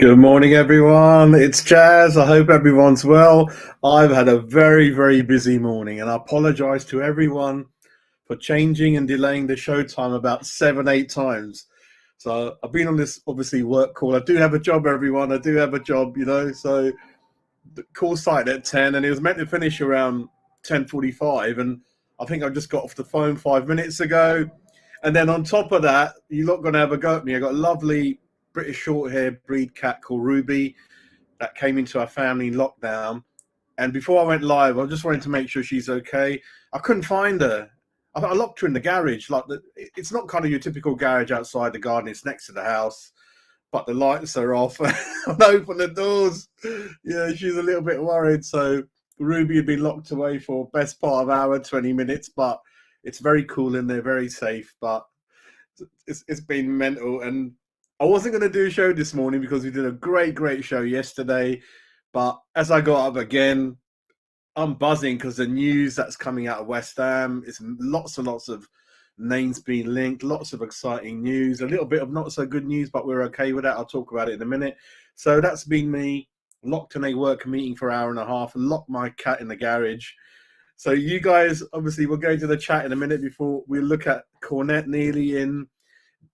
Good morning, everyone. It's Jazz. I hope everyone's well. I've had a very, very busy morning, and I apologize to everyone for changing and delaying the show time about 7, 8 times. So I've been on this obviously work call. I do have a job, everyone. I do have a job. So the call started at 10, and it was meant to finish around 10:45, and I think I just got off the phone 5 minutes ago. And then on top of that, you're not going to have a go at me. I got a lovely British short hair breed cat called Ruby that came into our family in lockdown. And before I went live, I just wanted to make sure she's okay. I couldn't find her. I locked her in the garage. It's not kind of your typical garage outside the garden. It's next to the house, but the lights are off. I open the doors. Yeah, she's a little bit worried. So Ruby had been locked away for best part of an hour, 20 minutes, but it's very cool in there, very safe. But it's been mental. And I wasn't going to do a show this morning because we did a great show yesterday. But as I got up again, I'm buzzing because the news that's coming out of West Ham is lots and lots of names being linked, lots of exciting news, a little bit of not so good news, but we're okay with that. I'll talk about it in a minute. So that's been me locked in a work meeting for an hour and a half, locked my cat in the garage. So you guys, obviously, we'll go to the chat in a minute before we look at Cornet nearly in.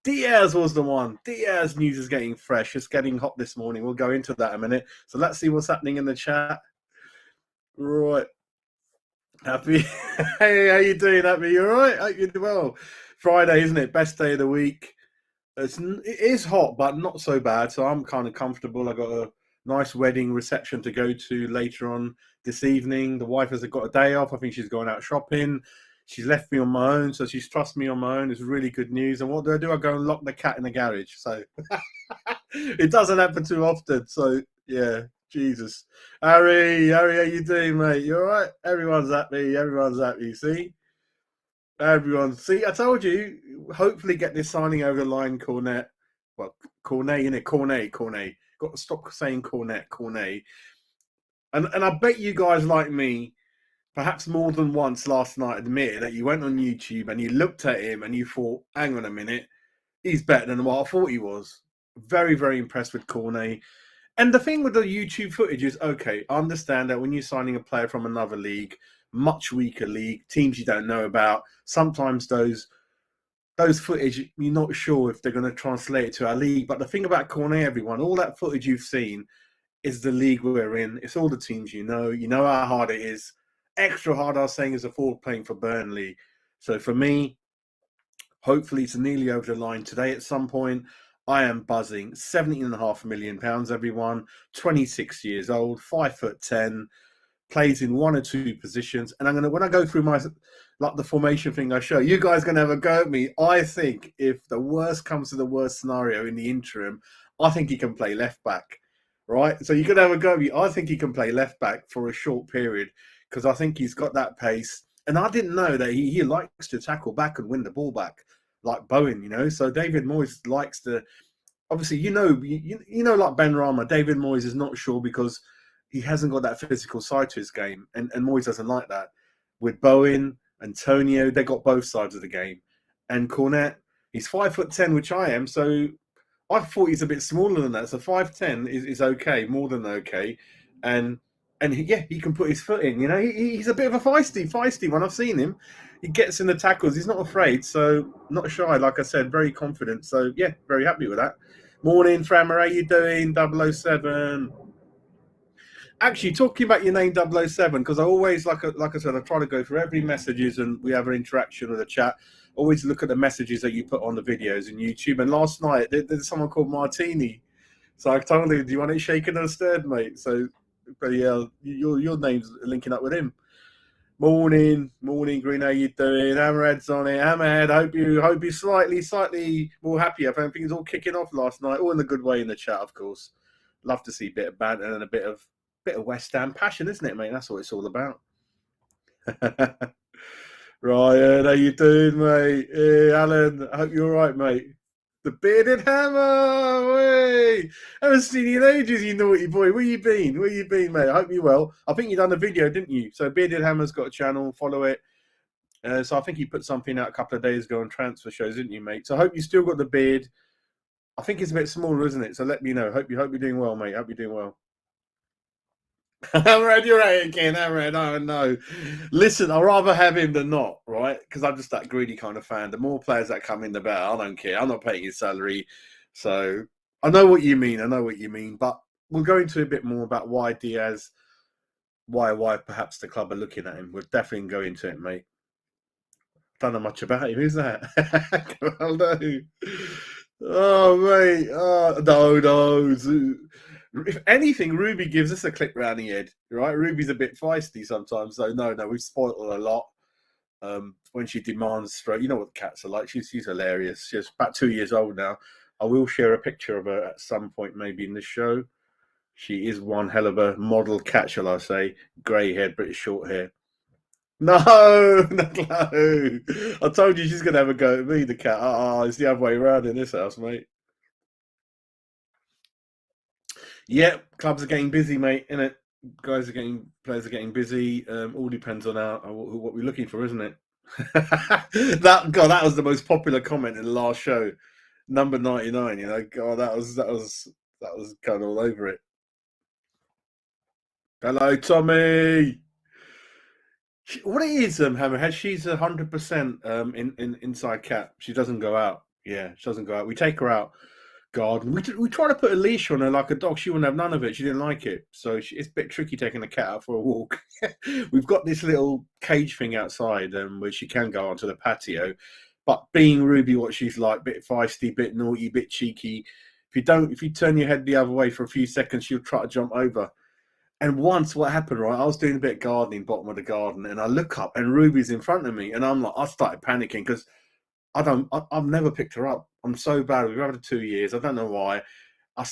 Diaz was the one. Diaz news is getting fresh. It's getting hot this morning. We'll go into that in a minute. So let's see what's happening in the chat. Right. Happy. Hey, how you doing, Happy? You all right? Hope you're well. Friday, isn't it? Best day of the week. It is hot, but not so bad. So I'm kind of comfortable. I got a nice wedding reception to go to later on this evening. The wife has got a day off. I think she's going out shopping. She's left me on my own, so she's trust me on my own. It's really good news. And what do? I go and lock the cat in the garage. So it doesn't happen too often. So yeah, Jesus. Harry, how you doing, mate? You all right? Everyone's happy. Everyone's happy. See? See, I told you, hopefully get this signing over the line, Cornet. Well, Cornet, innit? Cornet. Got to stop saying Cornet. And I bet you guys like me, perhaps more than once last night, admitted that you went on YouTube and you looked at him and you thought, hang on a minute, he's better than what I thought he was. Very, very impressed with Cornet. And the thing with the YouTube footage is, okay, I understand that when you're signing a player from another league, much weaker league, teams you don't know about, sometimes those footage, you're not sure if they're going to translate it to our league. But the thing about Cornet, everyone, all that footage you've seen is the league we're in. It's all the teams you know how hard it is. Extra hard, I was saying, as a forward playing for Burnley. So for me, hopefully it's nearly over the line today at some point. I am buzzing. £17.5 million, everyone. 26 years old, 5'10", plays in one or two positions. And when I go through the formation thing I show, you guys are gonna have a go at me. I think if the worst comes to the worst scenario in the interim, I think he can play left back. Right? So you're gonna have a go at me. I think he can play left back for a short period because I think he's got that pace. And I didn't know that he likes to tackle back and win the ball back like Bowen, So David Moyes likes to, obviously, you know, like Ben Rama, David Moyes is not sure because he hasn't got that physical side to his game, and Moyes doesn't like that. With Bowen, Antonio, they got both sides of the game, and Cornet, he's 5'10", which I am, so I thought he's a bit smaller than that. So 5'10" is okay, more than okay, and he can put his foot in. He's a bit of a feisty one. I've seen him. He gets in the tackles. He's not afraid, so not shy. Like I said, very confident. So yeah, very happy with that. Morning, Framer. How you doing? 007. Actually, talking about your name 007, because I always, like I said, I try to go through every messages and we have an interaction with the chat. Always look at the messages that you put on the videos in YouTube. And last night, there's someone called Martini. So I told him, do you want it shaken or stirred, mate? So, but yeah, your name's linking up with him. Morning, Green. How you doing? Hammerhead's on it. Hammerhead, hope you slightly more happy. I think it's all kicking off last night, all in a good way in the chat, of course. Love to see a bit of banter and a bit of West Ham passion, isn't it, mate? That's what it's all about. Ryan, how you doing, mate? Hey, Alan, I hope you're all right, mate. The bearded hammer, way! I haven't seen you in ages, you naughty boy. Where you been, mate? I hope you're well. I think you done a video, didn't you? So Bearded Hammer's got a channel, follow it. So I think he put something out a couple of days ago on transfer shows, didn't you, mate? So I hope you still got the beard. I think it's a bit smaller, isn't it? So let me know. Hope you're doing well, mate. Hope you're doing well. Amrad, you're right again, Amrad. Oh no. Listen, I'd rather have him than not, right? Because I'm just that greedy kind of fan. The more players that come in, the better. I don't care. I'm not paying his salary. So I know what you mean. I know what you mean. But we'll go into a bit more about why Diaz, why perhaps the club are looking at him. We'll definitely go into it, mate. Don't know much about him. Who's that? Oh no. Oh mate. Oh no. If anything, Ruby gives us a clip round the head, right? Ruby's a bit feisty sometimes, so no, we've spoiled her a lot. When she demands straight, you know what the cats are like. She's hilarious. She's about 2 years old now. I will share a picture of her at some point, maybe in the show. She is one hell of a model cat, shall I say? Grey haired, British short hair. No, no. I told you she's gonna have a go at me, the cat. It's the other way around in this house, mate. Yep, clubs are getting busy, mate. Innit? Players are getting busy. All depends on what we're looking for, isn't it? That was the most popular comment in the last show, number 99. You know, God, that was kind of all over it. Hello, Tommy. What it is, Hammerhead, she's 100% in inside cap. She doesn't go out. Yeah, she doesn't go out. We take her out garden. We try to put a leash on her like a dog. She wouldn't have none of it. She didn't like it. So it's a bit tricky taking the cat out for a walk. We've got this little cage thing outside where she can go onto the patio. But being Ruby, what she's like, bit feisty, bit naughty, bit cheeky. If you turn your head the other way for a few seconds, she'll try to jump over. And once what happened, right? I was doing a bit of gardening, bottom of the garden, and I look up and Ruby's in front of me, and I started panicking because I've never picked her up. I'm so bad. We've had her 2 years. I don't know why. I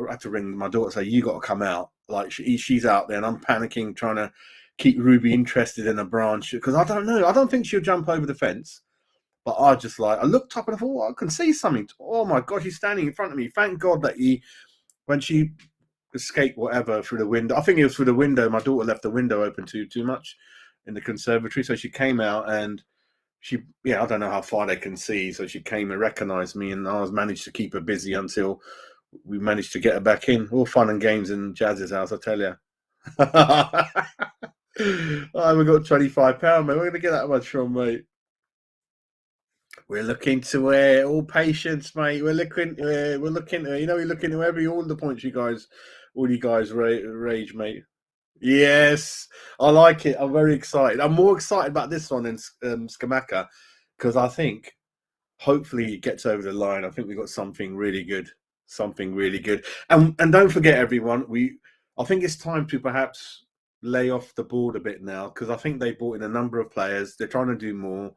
had to ring my daughter, say, you got to come out. Like she's out there, and I'm panicking, trying to keep Ruby interested in a branch because I don't know. I don't think she'll jump over the fence. But I looked up and I thought, I can see something. Oh my gosh, he's standing in front of me. Thank God that when she escape whatever through the window. I think it was through the window. My daughter left the window open too much in the conservatory, so she came out and I don't know how far they can see, so she came and recognised me, and I was managed to keep her busy until we managed to get her back in. All fun and games in Jazz's house, I tell you. We got £25, mate. We're gonna get that much from, mate. We're looking to all patience, mate. We're looking we're looking to all the points all you guys rage, mate. Yes, I like it. I'm very excited. I'm more excited about this one than Scamacca because I think hopefully it gets over the line. I think we've got something really good, And don't forget, everyone, I think it's time to perhaps lay off the board a bit now because I think they brought in a number of players. They're trying to do more.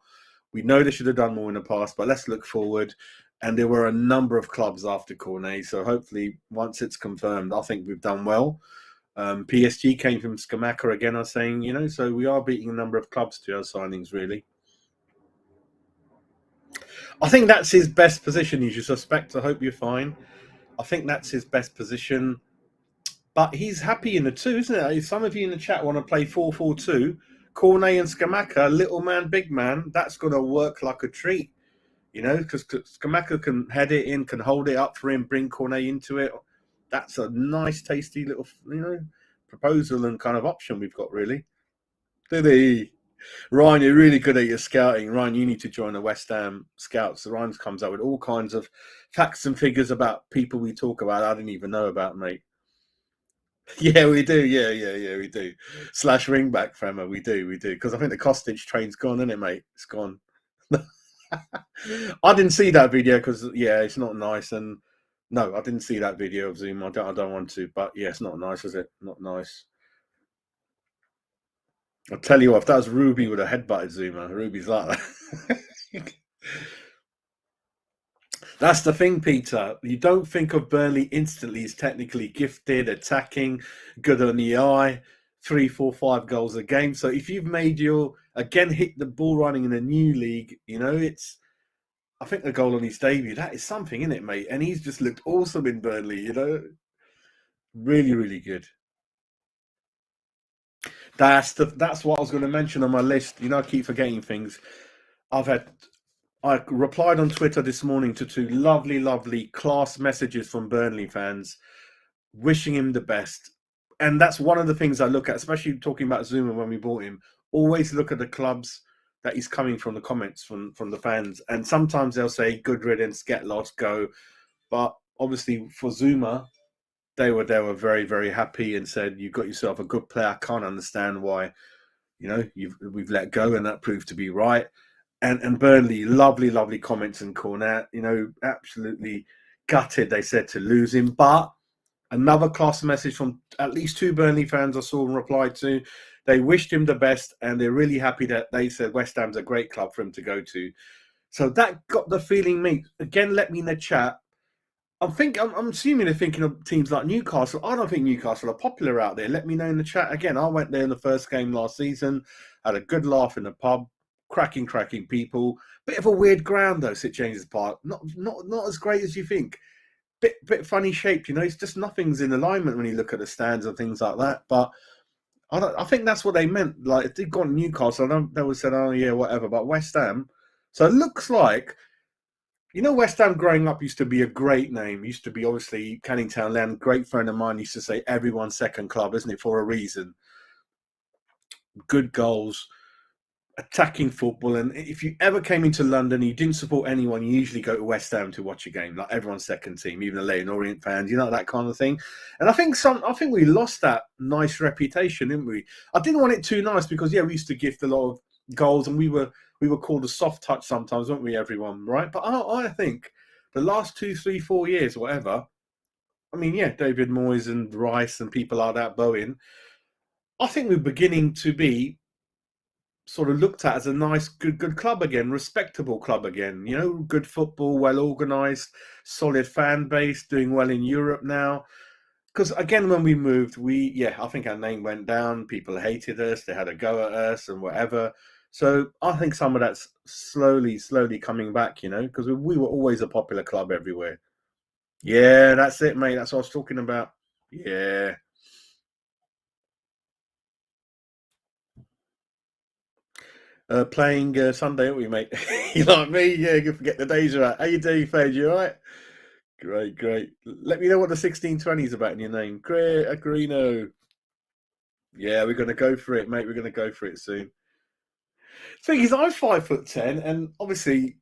We know they should have done more in the past, but let's look forward. And there were a number of clubs after Cornet, so hopefully once it's confirmed, I think we've done well. PSG came from Scamacca again, I was saying, so we are beating a number of clubs to our signings, really. I think that's his best position, you should suspect. I hope you're fine. I think that's his best position. But he's happy in the two, isn't it? If some of you in the chat want to play 4-4-2, Cornet and Scamacca, little man, big man, that's going to work like a treat, because Scamacca can head it in, can hold it up for him, bring Cornet into it. That's a nice, tasty little, proposal and kind of option we've got, really. Did he? Ryan, you're really good at your scouting. Ryan, you need to join the West Ham Scouts. So Ryan comes up with all kinds of facts and figures about people we talk about I didn't even know about, mate. Yeah, we do. Yeah, we do. Slash ringback, Fremmer. We do. Because I think the Kostic train's gone, isn't it, mate? It's gone. I didn't see that video because, it's not nice. And no, I didn't see that video of Zoom. I don't want to. But, it's not nice, is it? Not nice. I'll tell you what, if that was Ruby with a headbutted Zuma, Ruby's like that. That's the thing, Peter. You don't think of Burnley instantly as technically gifted, attacking, good on the eye, 3, 4, 5 goals a game. So if you've made hit the ball running in a new league, I think the goal on his debut, that is something, isn't it, mate? And he's just looked awesome in Burnley, Really, really good. That's what I was going to mention on my list. I keep forgetting things. I've had I replied on Twitter this morning to two lovely, lovely class messages from Burnley fans wishing him the best. And that's one of the things I look at, especially talking about Zuma when we bought him. Always look at the clubs that he's coming from, the comments from the fans. And sometimes they'll say, good riddance, get lost, go. But obviously for Zuma, they were very, very happy and said, you've got yourself a good player. I can't understand why, we've let go, and that proved to be right. And Burnley, lovely, lovely comments and Cornet, absolutely gutted, they said, to lose him. But another class message from at least two Burnley fans I saw and replied to. They wished him the best, and they're really happy that they said West Ham's a great club for him to go to. So that got the feeling, me. Again, let me in the chat. I'm assuming they're thinking of teams like Newcastle. I don't think Newcastle are popular out there. Let me know in the chat. Again, I went there in the first game last season, had a good laugh in the pub, cracking people. Bit of a weird ground though, St James's Park. Not as great as you think. Bit funny shaped, It's just nothing's in alignment when you look at the stands and things like that. But I think that's what they meant. Like if they'd gone to Newcastle, they would have said, "Oh yeah, whatever." But West Ham, so it looks like. West Ham growing up used to be a great name. Used to be obviously Canning Town Land. Great friend of mine used to say everyone's second club, isn't it, for a reason? Good goals, attacking football. And if you ever came into London and you didn't support anyone, you usually go to West Ham to watch a game, like everyone's second team, even the Leyton Orient fans, that kind of thing. And I think we lost that nice reputation, didn't we? I didn't want it too nice because we used to gift a lot of goals, and we were called a soft touch sometimes, weren't we, everyone, right? But I think the last 2, 3, 4 years, whatever, I mean, David Moyes and Rice and people like that, Bowen, I think we're beginning to be sort of looked at as a nice, good club again, respectable club again. Good football, well organised, solid fan base, doing well in Europe now. Because again, when we moved, I think our name went down. People hated us. They had a go at us and whatever. So I think some of that's slowly coming back. Because we were always a popular club everywhere. Yeah, that's it, mate. That's what I was talking about. Yeah. Playing Sunday, aren't we, mate? You like me? Yeah, you forget the days are out. How you doing, Fade? You all right? Great. Let me know what the 1620 is about in your name. Great, Agrino. Yeah, we're going to go for it, mate. We're going to go for it soon. Thing is, I'm 5'10", and obviously,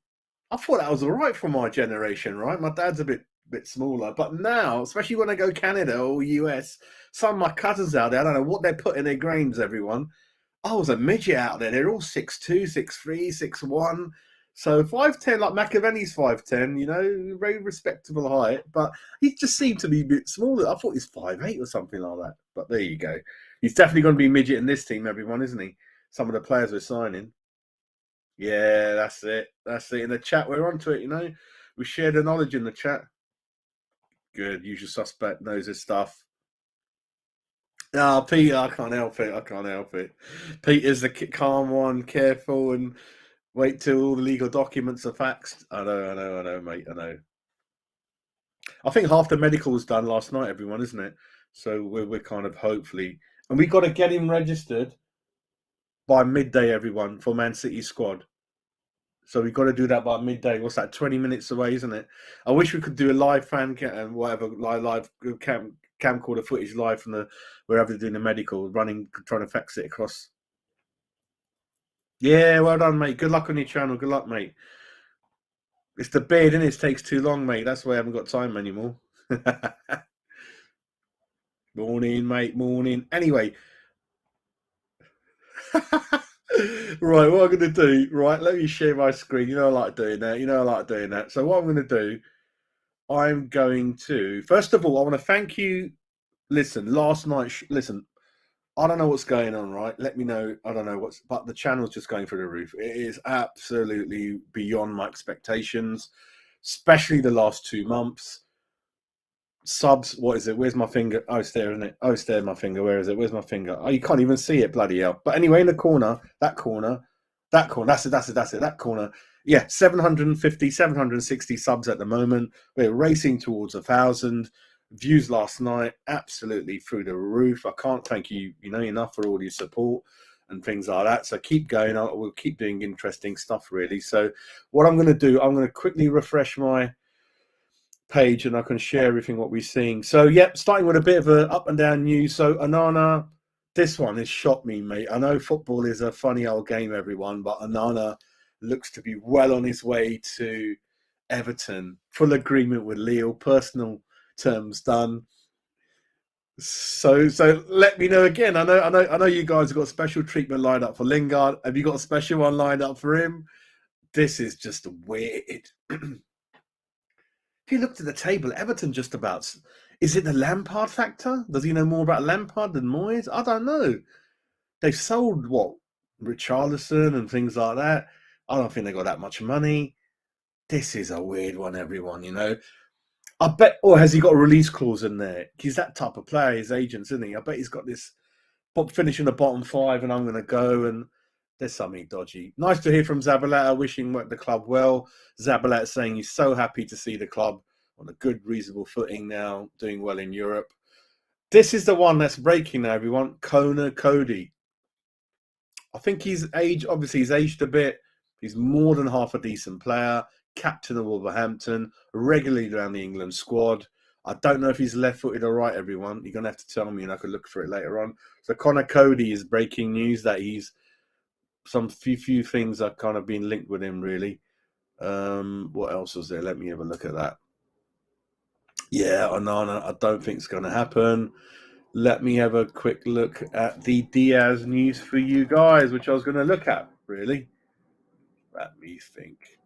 I thought that was all right for my generation, right? My dad's a bit smaller, but now, especially when I go Canada or US, some of my cousins out there, I don't know what they're putting their grains, everyone. I was a midget out there. They're all 6'2", 6'3", 6'1". So 5'10", like McAvenny's 5'10", very respectable height. But he just seemed to be a bit smaller. I thought he's 5'8" or something like that. But there you go. He's definitely going to be midget in this team, everyone, isn't he? Some of the players we're signing. Yeah, that's it. In the chat, we're onto it, We share the knowledge in the chat. Good. Usual suspect knows his stuff. Peter, I can't help it. Peter's the calm one, careful, and wait till all the legal documents are faxed. I know, mate. I know. I think half the medical was done last night, everyone, isn't it? So we're kind of hopefully, and we got to get him registered by midday, everyone, for Man City squad. So we've got to do that by midday. What's that? 20 minutes away, isn't it? I wish we could do a live fan cam and whatever, live camcorder footage live from the wherever they're doing the medical, trying to fax it across. Yeah, well done, mate. Good luck on your channel. Good luck, mate. It's the beard, innit? It takes too long, mate. That's why I haven't got time anymore. Morning, mate. Morning. Anyway. Right, what I'm going to do, right, let me share my screen. I like doing that. So what I'm going to do, I'm going to, first of all, I want to thank you. Listen, last night, I don't know what's going on, right? Let me know. I don't know but the channel's just going through the roof. It is absolutely beyond my expectations, especially the last 2 months. Subs, what is it? Where's my finger? Oh, it's there, isn't it? Oh, it's there, my finger. Where is it? Where's my finger? Oh, you can't even see it, bloody hell. But anyway, in the corner, that corner, that's it, that corner. Yeah, 750, 760 subs at the moment. We're racing towards 1,000. Views last night, absolutely through the roof. I can't thank you, enough for all your support. and things like that. So keep going. We'll keep doing interesting stuff, really. So what I'm going to do, I'm going to quickly refresh my page and I can share everything what we're seeing. So starting with a bit of a up and down news. So Onana, this one has shocked me, mate. I know football is a funny old game, everyone, but Onana looks to be well on his way to Everton. Full agreement with Leo, personal terms done. So let me know again. I know you guys have got special treatment lined up for Lingard. Have you got a special one lined up for him? This is just weird. If you looked at the table, Everton just about... Is it the Lampard factor? Does he know more about Lampard than Moyes? I don't know. They've sold, Richarlison and things like that. I don't think they got that much money. This is a weird one, everyone, I bet... Or has he got a release clause in there? He's that type of player, his agents, isn't he? I bet he's got this... finishing the bottom 5 and I'm going to go and... There's something dodgy. Nice to hear from Zabaleta, wishing the club well. Zabaleta saying he's so happy to see the club on a good, reasonable footing now, doing well in Europe. This is the one that's breaking now, everyone. Cody. I think he's aged a bit. He's more than half a decent player. Captain of Wolverhampton, regularly around the England squad. I don't know if he's left-footed or right, everyone. You're going to have to tell me and I could look for it later on. So Cody is breaking news that he's... Some few things are kind of being linked with him, really. What else was there? Let me have a look at that. Yeah, Onana, I don't think it's going to happen. Let me have a quick look at the Diaz news for you guys, which I was going to look at, really. Let me think.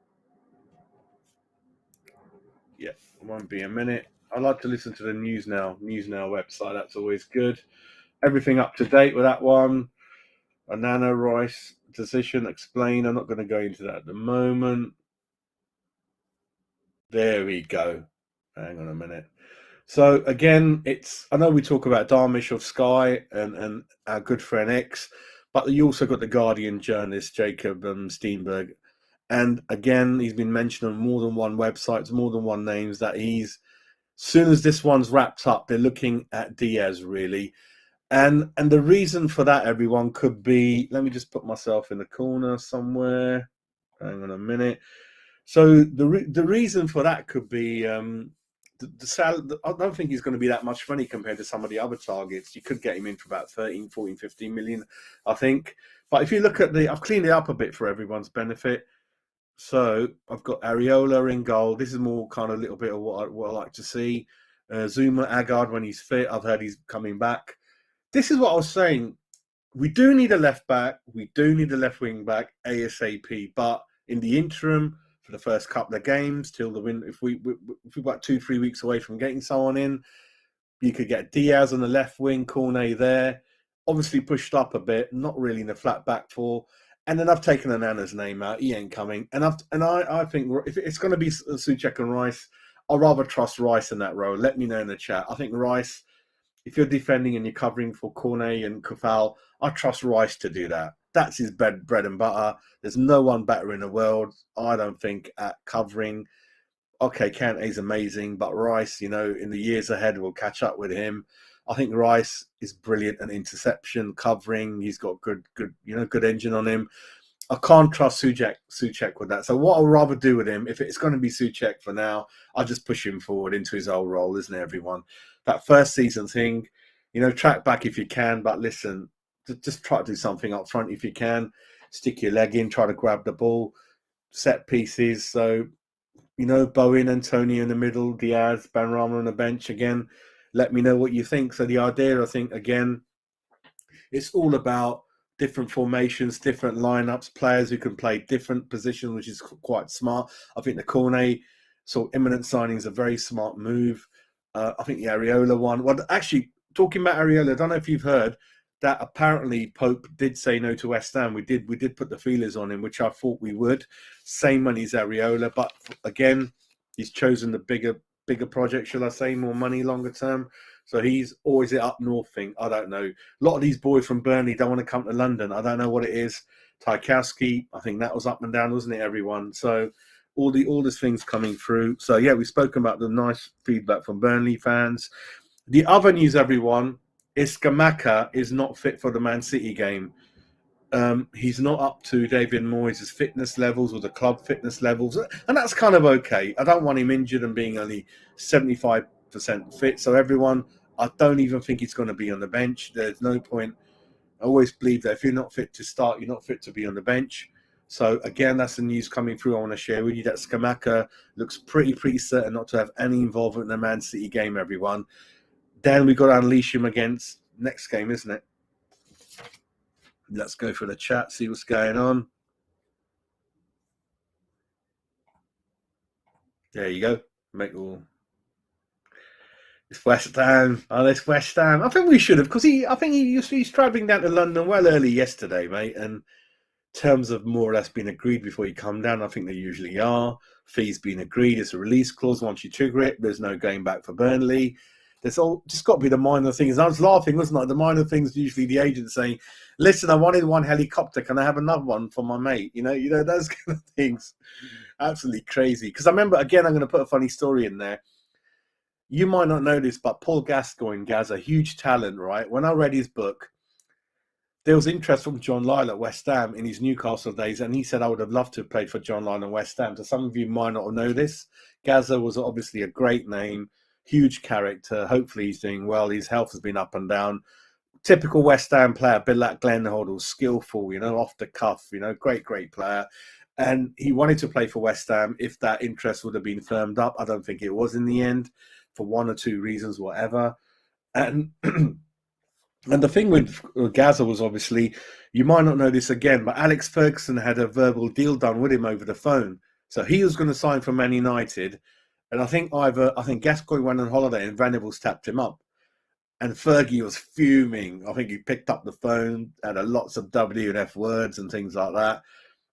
Yeah, it won't be a minute. I like to listen to the News Now website. That's always good. Everything up to date with that one. Onana, Rice decision, explain. I'm not going to go into that at the moment. There we go. Hang on a minute. So again, I know we talk about Darmish of Sky and our good friend X, but you also got the Guardian journalist Jacob Steenberg, and again he's been mentioned on more than one website, more than one names that he's. Soon as this one's wrapped up, they're looking at Diaz, really. And the reason for that, everyone, could be... Let me just put myself in the corner somewhere. Hang on a minute. So the reason for that could be the salary. I don't think he's going to be that much money compared to some of the other targets. You could get him in for about 13, 14, 15 million, I think. But if you look at I've cleaned it up a bit for everyone's benefit. So I've got Areola in goal. This is more kind of a little bit of what I like to see. Zuma, Agard when he's fit. I've heard he's coming back. This is what I was saying. We do need a left back. We do need a left wing back ASAP. But in the interim, for the first couple of games till the win, if we've got 2-3 weeks away from getting someone in, you could get Diaz on the left wing, Cornet there. Obviously pushed up a bit, not really in a flat back four. And then I've taken Onana's name out. He ain't coming. And I think if it's going to be Souček and Rice, I'd rather trust Rice in that role. Let me know in the chat. I think Rice, if you're defending and you're covering for Cornet and Kufal, I trust Rice to do that. That's his bread and butter. There's no one better in the world, I don't think, at covering. Okay, Kante's amazing, but Rice, in the years ahead, will catch up with him. I think Rice is brilliant at interception, covering. He's got good engine on him. I can't trust Souček with that. So what I'll rather do with him, if it's going to be Souček for now, I'll just push him forward into his old role, isn't it, everyone? That first season thing, track back if you can, but listen, just try to do something up front if you can. Stick your leg in, try to grab the ball, set pieces. So, Bowen, Antonio in the middle, Diaz, Benrahma on the bench again. Let me know what you think. So the idea, I think, again, it's all about different formations, different lineups, players who can play different positions, which is quite smart. I think the Cornet sort of imminent signing is a very smart move. I think the Areola one. Well, actually, talking about Areola, I don't know if you've heard that apparently Pope did say no to West Ham. We did put the feelers on him, which I thought we would. Same money as Areola, but again, he's chosen the bigger project, shall I say, more money longer term. So he's always it up north thing. I don't know. A lot of these boys from Burnley don't want to come to London. I don't know what it is. Tarkowski, I think that was up and down, wasn't it, everyone? So all these things coming through. So yeah, we've spoken about the nice feedback from Burnley fans. The other news, everyone, is Scamacca is not fit for the Man City game. He's not up to David Moyes' fitness levels or the club fitness levels, and that's kind of okay. I don't want him injured and being only 75% fit. So everyone, I don't even think he's going to be on the bench. There's no point. I always believe that if you're not fit to start, you're not fit to be on the bench. So again, that's the news coming through. I want to share with you that Scamacca looks pretty certain not to have any involvement in the Man City game. Everyone, then we got to unleash him against next game, isn't it? Let's go for the chat, see what's going on. There you go. Make all. It's West Ham. Oh, it's West Ham. I think we should have, because he's travelling down to London well early yesterday, mate. And terms have more or less been agreed before you come down. I think they usually are. Fees been agreed. It's a release clause. Once you trigger it, there's no going back for Burnley. There's all just got to be the minor things. I was laughing, wasn't I? The minor things, usually the agent saying, "Listen, I wanted one helicopter. Can I have another one for my mate?" You know those kind of things. Absolutely crazy. Because I remember, again, I'm going to put a funny story in there. You might not know this, but Paul Gascoigne, Gaz, a huge talent, right? When I read his book, there was interest from John Lyle at West Ham in his Newcastle days, and he said, I would have loved to have played for John Lyle and West Ham. So some of you might not know this. Gazza was obviously a great name, huge character. Hopefully he's doing well. His health has been up and down. Typical West Ham player, a bit like Glenn Hoddle, skillful, off the cuff, great player. And he wanted to play for West Ham if that interest would have been firmed up. I don't think it was in the end, for one or two reasons, whatever. And and the thing with Gaza was, obviously, you might not know this again, but Alex Ferguson had a verbal deal done with him over the phone. So he was going to sign for Man United. And I think Gascoigne went on holiday and Venables tapped him up. And Fergie was fuming. I think he picked up the phone, had lots of W and F words and things like that.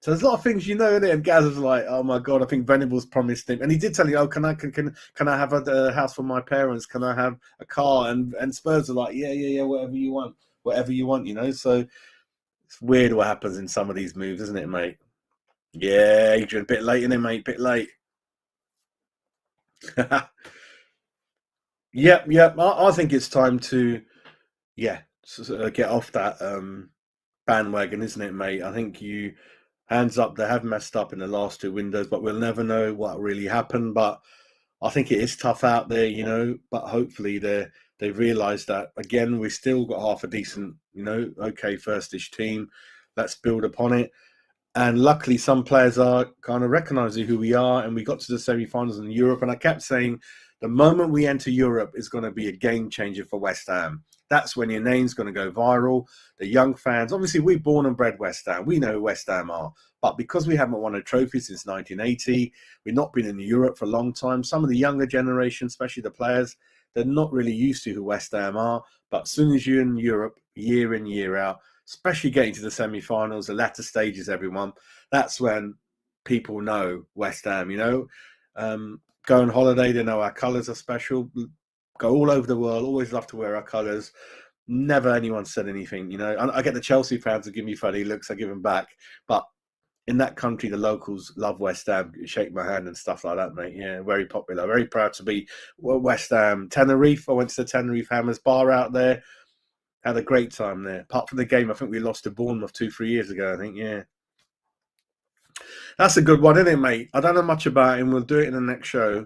So there's a lot of things, and Gaz was like, "Oh my God, I think Venables promised him," and he did tell you, "Oh, can I have a house for my parents? Can I have a car?" And Spurs are like, "Yeah, whatever you want, So it's weird what happens in some of these moves, isn't it, mate? Yeah, Adrian, a bit late, isn't it, mate? Bit late. Yep. I think it's time to, get off that bandwagon, isn't it, mate? I think hands up, they have messed up in the last two windows, but we'll never know what really happened. But I think it is tough out there, but hopefully they've realised that, again, we've still got half a decent, okay, first-ish team. Let's build upon it. And luckily, some players are kind of recognising who we are, and we got to the semi-finals in Europe. And I kept saying, the moment we enter Europe is going to be a game changer for West Ham. That's when your name's going to go viral. The young fans, obviously, we're born and bred West Ham. We know who West Ham are. But because we haven't won a trophy since 1980, we've not been in Europe for a long time. Some of the younger generation, especially the players, they're not really used to who West Ham are. But as soon as you're in Europe, year in, year out, especially getting to the semi-finals, the latter stages, everyone, that's when people know West Ham, go on holiday, they know our colours are special, go all over the world, always love to wear our colours. Never anyone said anything, I get the Chelsea fans who give me funny looks, I give them back. But in that country, the locals love West Ham, shake my hand and stuff like that, mate. Yeah, very popular. Very proud to be West Ham. Tenerife, I went to the Tenerife Hammers bar out there. Had a great time there. Apart from the game, I think we lost to Bournemouth 2-3 years ago, I think, yeah. That's a good one, isn't it, mate? I don't know much about him. We'll do it in the next show.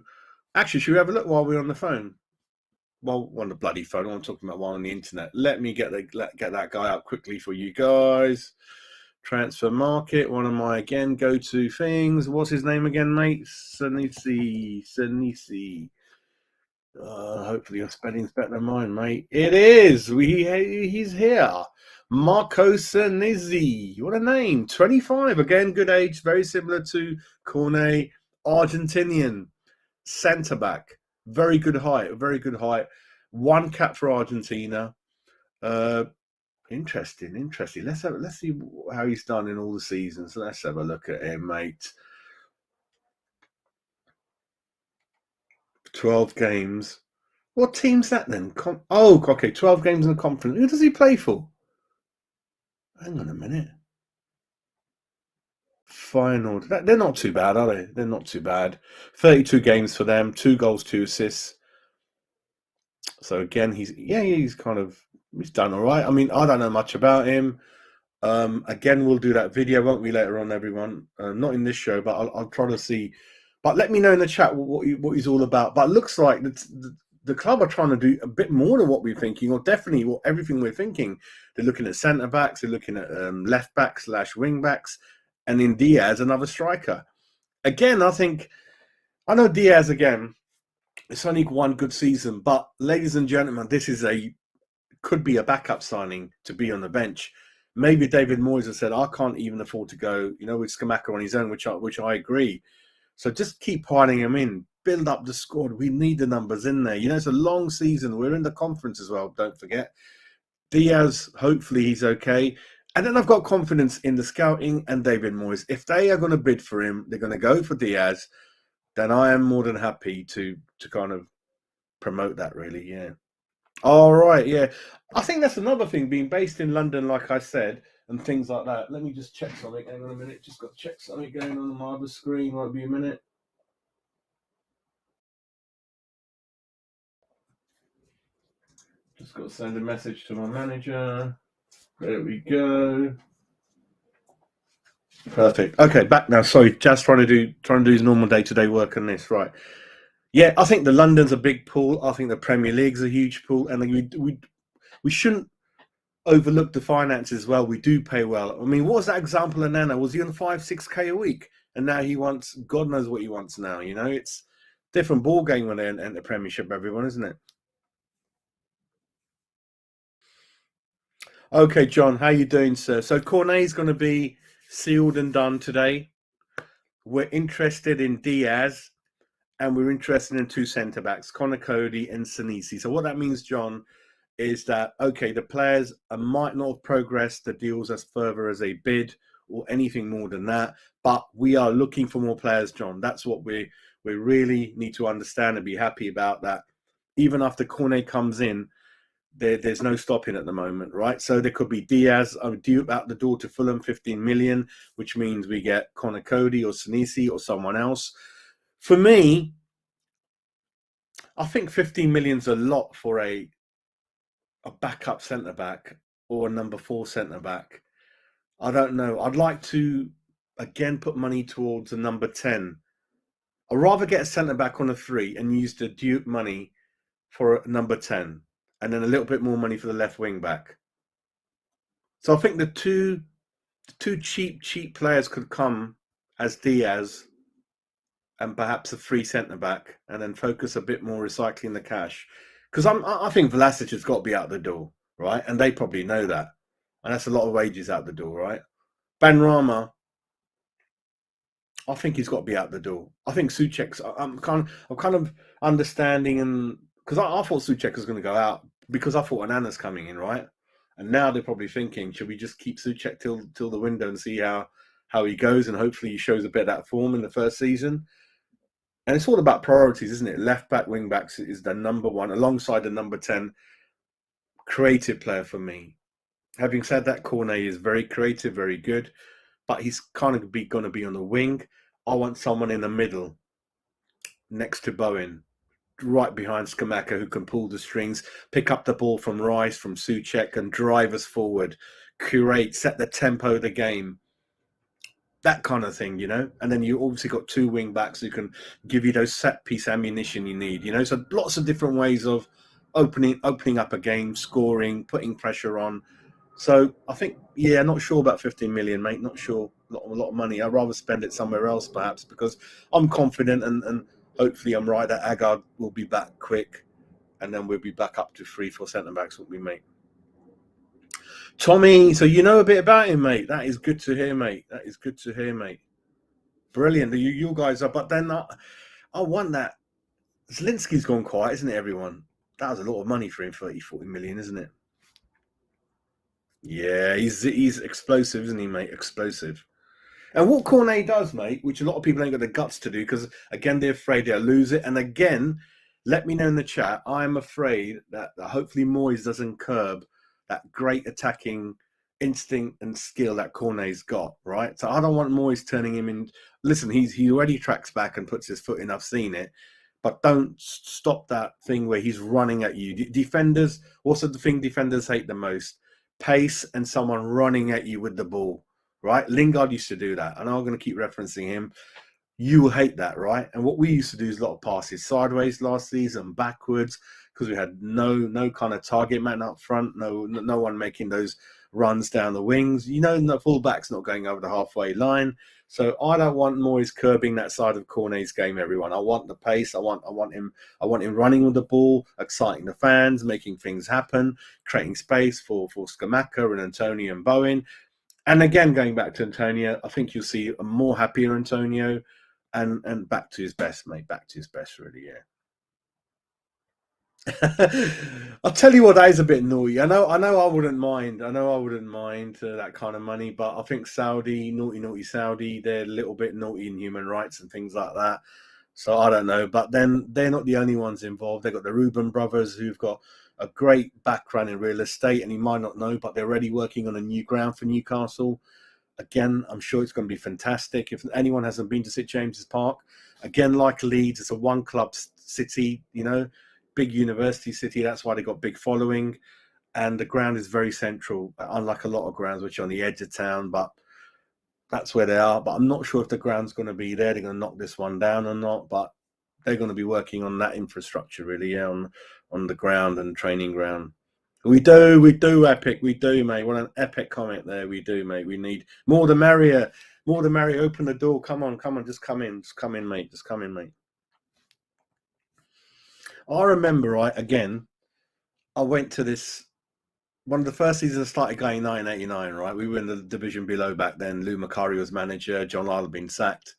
Actually, should we have a look while we're on the phone? Well, on the bloody phone. I'm talking about while on the internet. Let me get that guy up quickly for you guys. Transfer market. One of my, again, go-to things. What's his name again, mate? Senisi. Hopefully your spelling's better than mine, mate. It is. He's here. Marco Senesi. What a name. 25. Again, good age. Very similar to Cornet. Argentinian. Centre-back. Very good height. One cap for Argentina. Interesting. Let's see how he's done in all the seasons. Let's have a look at him, mate. 12 games. What team's that then? 12 games in the conference. Who does he play for? Hang on a minute. Final. They're not too bad, are they? They're not too bad. 32 games for them. 2 goals, 2 assists. So again, he's done all right. I mean, I don't know much about him. Again, we'll do that video, won't we, later on, everyone? Not in this show, but I'll try to see. But let me know in the chat what he's all about. But it looks like the club are trying to do a bit more than what we're thinking, or definitely everything we're thinking. They're looking at centre backs, they're looking at left backs / wing backs, and in Diaz, another striker. Again, I know Diaz again. It's only one good season, but ladies and gentlemen, this could be a backup signing to be on the bench. Maybe David Moyes has said, I can't even afford to go, with Scamacca on his own, which I agree. So just keep piling him in, build up the squad. We need the numbers in there. It's a long season. We're in the conference as well, don't forget. Diaz, hopefully he's okay. And then I've got confidence in the scouting and David Moyes. If they are going to bid for him, they're going to go for Diaz, then I am more than happy to kind of promote that, really, yeah. All right, yeah. I think that's another thing, being based in London, like I said, and things like that. Let me just check something. Hang on a minute. Just got to check something going on my other screen. Might be a minute. Just got to send a message to my manager. There we go. Perfect. Okay, back now. Sorry, just trying to do his normal day-to-day work on this. Right. Yeah, I think the London's a big pool. I think the Premier League's a huge pool, and we shouldn't overlook the finances as well. We do pay well. I mean, what was that example of Nana? Was he on 5-6K a week? And now he wants, God knows what he wants now. It's different ball game when they're in the Premiership, everyone, isn't it? Okay, John, how you doing, sir? So Cornet's going to be sealed and done today. We're interested in Diaz, and we're interested in two centre backs, Connor Cody and Sinisi. So what that means, John, is that, okay, the players might not have progressed the deals as further as a bid or anything more than that, but we are looking for more players, John. That's what we really need to understand and be happy about, that even after Cornet comes in, there's no stopping at the moment, right? So there could be Diaz due out the door to Fulham, 15 million, which means we get Connor Cody or Sinisi or someone else. For me, I think 15 million's a lot for a backup centre back or a number 4 centre back. I don't know. I'd like to again put money towards a number 10. I'd rather get a centre back on a 3 and use the due money for a number 10, and then a little bit more money for the left wing back. So I think the two cheap players could come as Diaz and perhaps a free centre back, and then focus a bit more recycling the cash. Because I think Vlasic has got to be out the door, right? And they probably know that, and that's a lot of wages out the door, right? Benrahma, I think he's got to be out the door. I think Souček's. I'm kind of understanding, and because I thought Souček was going to go out because I thought Onana's coming in, right? And now they're probably thinking, should we just keep Souček till the window and see how he goes, and hopefully he shows a bit of that form in the first season. And it's all about priorities, isn't it? Left back, wing backs is the number 1, alongside the number 10 creative player for me. Having said that, Cornet is very creative, very good, but he's kind of going to be on the wing. I want someone in the middle, next to Bowen, right behind Scamacca, who can pull the strings, pick up the ball from Rice, from Souček, and drive us forward, curate, set the tempo of the game. That kind of thing, and then you obviously got 2 wing backs who can give you those set piece ammunition you need, so lots of different ways of opening up a game, scoring, putting pressure on. So I think, not sure about 15 million, mate. Not sure. A lot of money. I'd rather spend it somewhere else, perhaps, because I'm confident and hopefully I'm right that Agard will be back quick, and then we'll be back up to 3-4 centre backs, won't we, mate? Tommy, so you know a bit about him, mate. That is good to hear, mate. That is good to hear, mate. Brilliant. You guys are, but then I want that. Zielinski's gone quiet, isn't it, everyone? That was a lot of money for him, 30-40 million, isn't it? Yeah, he's explosive, isn't he, mate? Explosive. And what Cornet does, mate, which a lot of people ain't got the guts to do, because, again, they're afraid they'll lose it. And, again, let me know in the chat. I'm afraid that hopefully Moyes doesn't curb that great attacking instinct and skill that Cornet's got, right? So I don't want Moyes turning him in. Listen, he already tracks back and puts his foot in. I've seen it. But don't stop that thing where he's running at you. Defenders, what's the thing defenders hate the most? pace and someone running at you with the ball, right? Lingard used to do that, and I'm going to keep referencing him. You will hate that, right? And what we used to do is a lot of passes sideways last season, backwards, because we had no kind of target man up front, no one making those runs down the wings. The fullback's not going over the halfway line. So I don't want Moyes curbing that side of Cornet's game, everyone. I want the pace. I want him running with the ball, exciting the fans, making things happen, creating space for Scamacca and Antonio and Bowen. And again, going back to Antonio, I think you'll see a more happier Antonio and back to his best, mate. Back to his best, really, yeah. I'll tell you what, that is a bit naughty. I know I wouldn't mind. That kind of money, but I think Saudi, naughty Saudi, they're a little bit naughty in human rights and things like that. So I don't know. But then they're not the only ones involved. They've got the Reuben brothers who've got a great background in real estate, and you might not know, but they're already working on a new ground for Newcastle. Again, I'm sure it's going to be fantastic. If anyone hasn't been to St James's Park, again, like Leeds, it's a one-club city, big university city. That's why they got big following. And the ground is very central, unlike a lot of grounds which are on the edge of town. But that's where they are. But I'm not sure if the ground's going to be there. They're going to knock this one down or not. But they're going to be working on that infrastructure, really, yeah, on the ground and training ground. We do, Epic. We do, mate. What an epic comment there. We do, mate. We need more the merrier. More the merrier. Open the door. Come on. Just come in. Just come in, mate. I remember, right, again, I went to this, one of the first seasons I started going 1989, right? We were in the division below back then. Lou McCurry was manager. John Lyle had been sacked.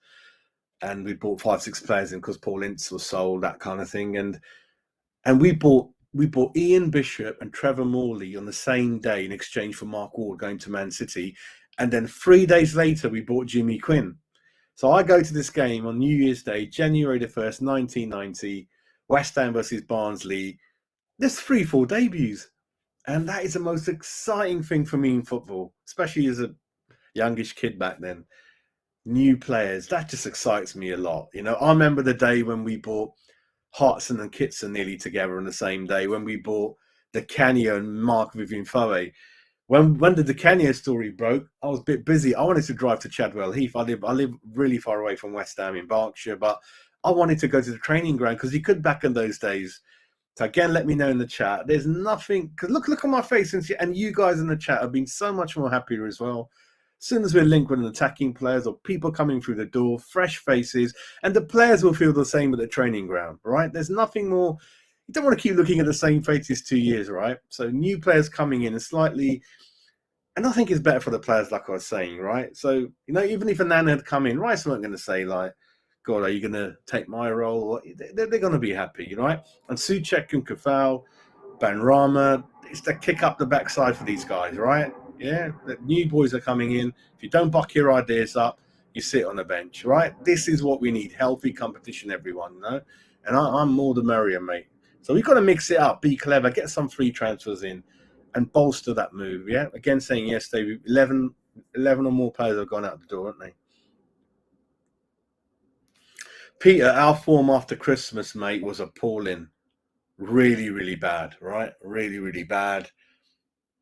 And we bought 5-6 players in because Paul Ince was sold, that kind of thing. And we bought Ian Bishop and Trevor Morley on the same day in exchange for Mark Ward going to Man City. And then 3 days later, we bought Jimmy Quinn. So I go to this game on New Year's Day, January the 1st, 1990, West Ham versus Barnsley. There's 3-4 debuts. And that is the most exciting thing for me in football, especially as a youngish kid back then. New players, that just excites me a lot. I remember the day when we bought Hartson and Kitson nearly together on the same day, when we bought the Canio and Mark Vivian Foe. When the Di Canio story broke, I was a bit busy. I wanted to drive to Chadwell Heath. I live really far away from West Ham in Berkshire, but I wanted to go to the training ground because you could back in those days. So again, let me know in the chat. There's nothing, because look on my face, and you guys in the chat have been so much more happier as well. As soon as we're linked with an attacking players or people coming through the door, fresh faces, and the players will feel the same at the training ground, right? There's nothing more. You don't want to keep looking at the same faces 2 years, right? So new players coming in and I think it's better for the players, like I was saying, right? So, even if Onana had come in, Rice weren't going to say, like, God, are you going to take my role? They're going to be happy, right? And Souček and Kafal, Benrahma, it's the kick up the backside for these guys, right? Yeah, the new boys are coming in. If you don't buck your ideas up, you sit on the bench, right? This is what we need. Healthy competition, everyone, And I'm more the merrier, mate. So we've got to mix it up, be clever, get some free transfers in, and bolster that move, yeah? Again, saying yesterday, 11 or more players have gone out the door, haven't they? Peter, our form after Christmas, mate, was appalling. Really, really bad, right? Really, really bad.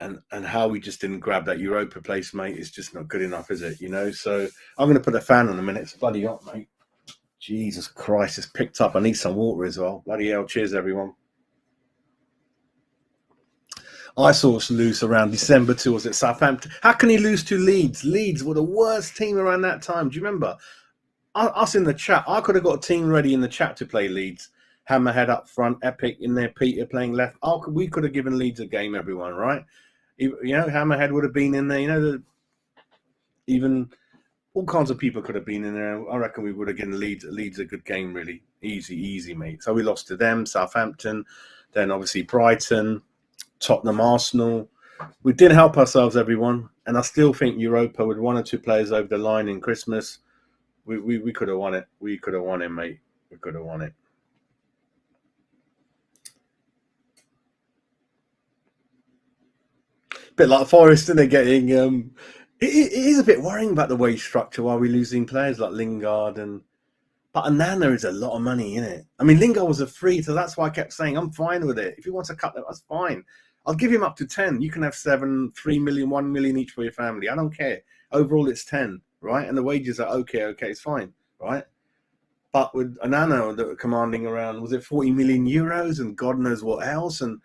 And how we just didn't grab that Europa place, mate, is just not good enough, is it? So I'm going to put a fan on a minute. It's bloody hot, mate. Jesus Christ, it's picked up. I need some water as well. Bloody hell. Cheers, everyone. I saw us lose around December 2, was it Southampton? How can he lose to Leeds? Leeds were the worst team around that time. Do you remember? Us in the chat, I could have got a team ready in the chat to play Leeds. Hammerhead up front, Epic in there, Peter playing left. We could have given Leeds a game, everyone, right? Hammerhead would have been in there. Even all kinds of people could have been in there. I reckon we would have given Leeds a good game, really. Easy, mate. So we lost to them, Southampton, then obviously Brighton, Tottenham, Arsenal. We did help ourselves, everyone. And I still think Europa with 1 or 2 players over the line in Christmas, we could have won it. We could have won it, mate. We could have won it. Bit like Forest, isn't it? Getting it is a bit worrying about the wage structure while we're losing players like Lingard but Onana is a lot of money, isn't it? I mean, Lingard was a free, so that's why I kept saying I'm fine with it. If he wants to cut that, that's fine. I'll give him up to 10. You can have 7, 3 million, 1 million each for your family. I don't care. Overall, it's 10, right? And the wages are okay, it's fine, right? But with Onana that were commanding around, was it 40 million euros and God knows what else? And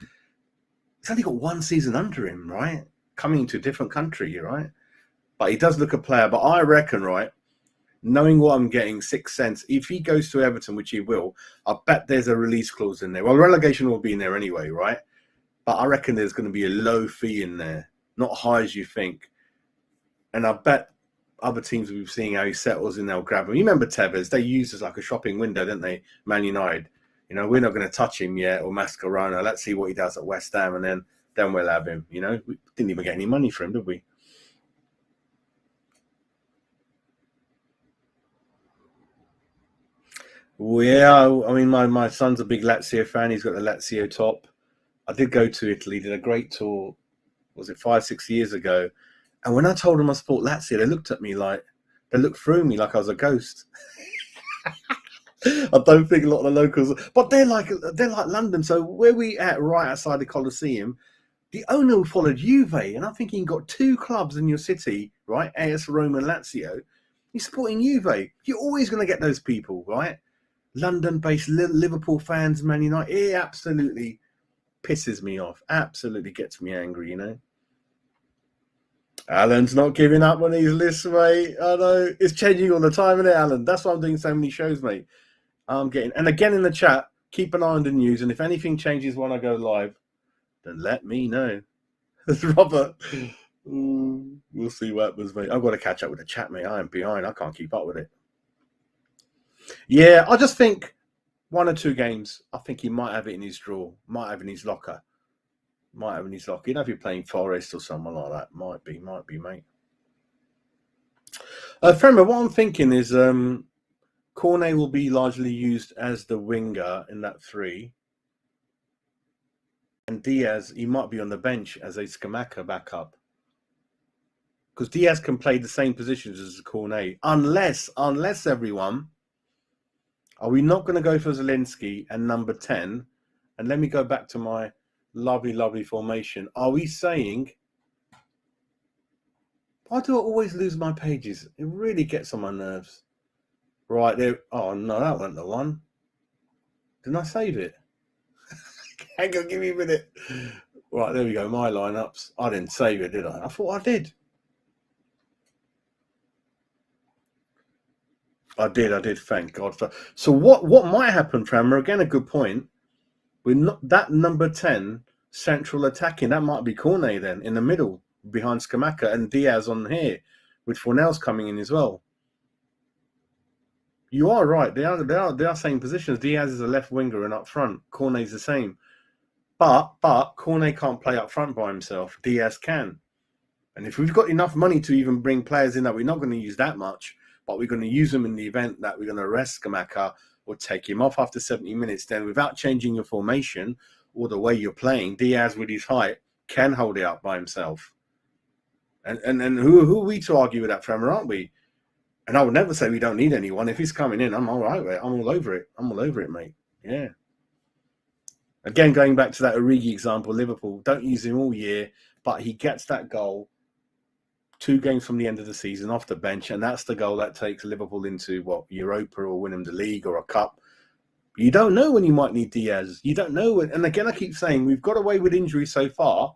he's only got one season under him, right? Coming to a different country, right? But he does look a player. But I reckon, right, knowing what I'm getting, 6 cents, if he goes to Everton, which he will, I bet there's a release clause in there. Well, relegation will be in there anyway, right? But I reckon there's going to be a low fee in there, not high as you think. And I bet other teams we've seen how he settles in, they'll grab him. You remember Tevez? They used as like a shopping window, didn't they? Man United. You know, we're not going to touch him yet, or Mascherano. Let's see what he does at West Ham, and then we'll have him. You know, we didn't even get any money for him, did we? Well, yeah, I mean, my son's a big Lazio fan. He's got the Lazio top. I did go to Italy, did a great tour. Was it 5, 6 years ago? And when I told them I support Lazio, they looked through me like I was a ghost. I don't think a lot of the locals, but they're like London. So where we at, right outside the Colosseum, the owner followed Juve, and I'm thinking, you've got 2 clubs in your city, right? AS Roma and Lazio. He's supporting Juve. You're always going to get those people, right? London-based Liverpool fans, Man United. It absolutely pisses me off. Absolutely gets me angry, you know. Alan's not giving up on these lists, mate. I know. It's changing all the time, isn't it, Alan? That's why I'm doing so many shows, mate. And again in the chat, keep an eye on the news, and if anything changes when I go live, then let me know. Robert, we'll see what happens, mate. I've got to catch up with the chat, mate. I am behind. I can't keep up with it. Yeah, I just think 1 or 2 games, I think he might have it in his drawer, might have in his locker. You know, if you're playing Forest or someone like that, might be, mate. Fremmer, what I'm thinking is Cornet will be largely used as the winger in that 3. And Diaz, he might be on the bench as a Scamacca backup. Because Diaz can play the same positions as Cornet. Unless everyone, are we not going to go for Zielinski and number 10? And let me go back to my lovely formation. Are we saying... Why do I always lose my pages? It really gets on my nerves. Right there. Oh, no, that wasn't the one. Didn't I save it? Hang on, give me a minute. Right, there we go. My lineups. I didn't save it, did I? I thought I did. I did. Thank God for. So what might happen, Frammer? Again, a good point. We're not that number 10 central attacking. That might be Cornet then in the middle behind Scamacca and Diaz on here, with Fornell's coming in as well. You are right. They are same positions. Diaz is a left winger and up front. Cornet's the same. But Cornet can't play up front by himself. Diaz can. And if we've got enough money to even bring players in that we're not going to use that much, but we're going to use them in the event that we're going to rest Scamacca or take him off after 70 minutes, then without changing your formation or the way you're playing, Diaz with his height can hold it up by himself. And who are we to argue with that, Fremmer, aren't we? And I would never say we don't need anyone. If he's coming in, I'm all right with it. I'm all over it, mate. Yeah. Again, going back to that Origi example, Liverpool, don't use him all year, but he gets that goal 2 games from the end of the season off the bench, and that's the goal that takes Liverpool into, Europa or win them the league or a cup. You don't know when you might need Diaz. You don't know when. And again, I keep saying, we've got away with injury so far,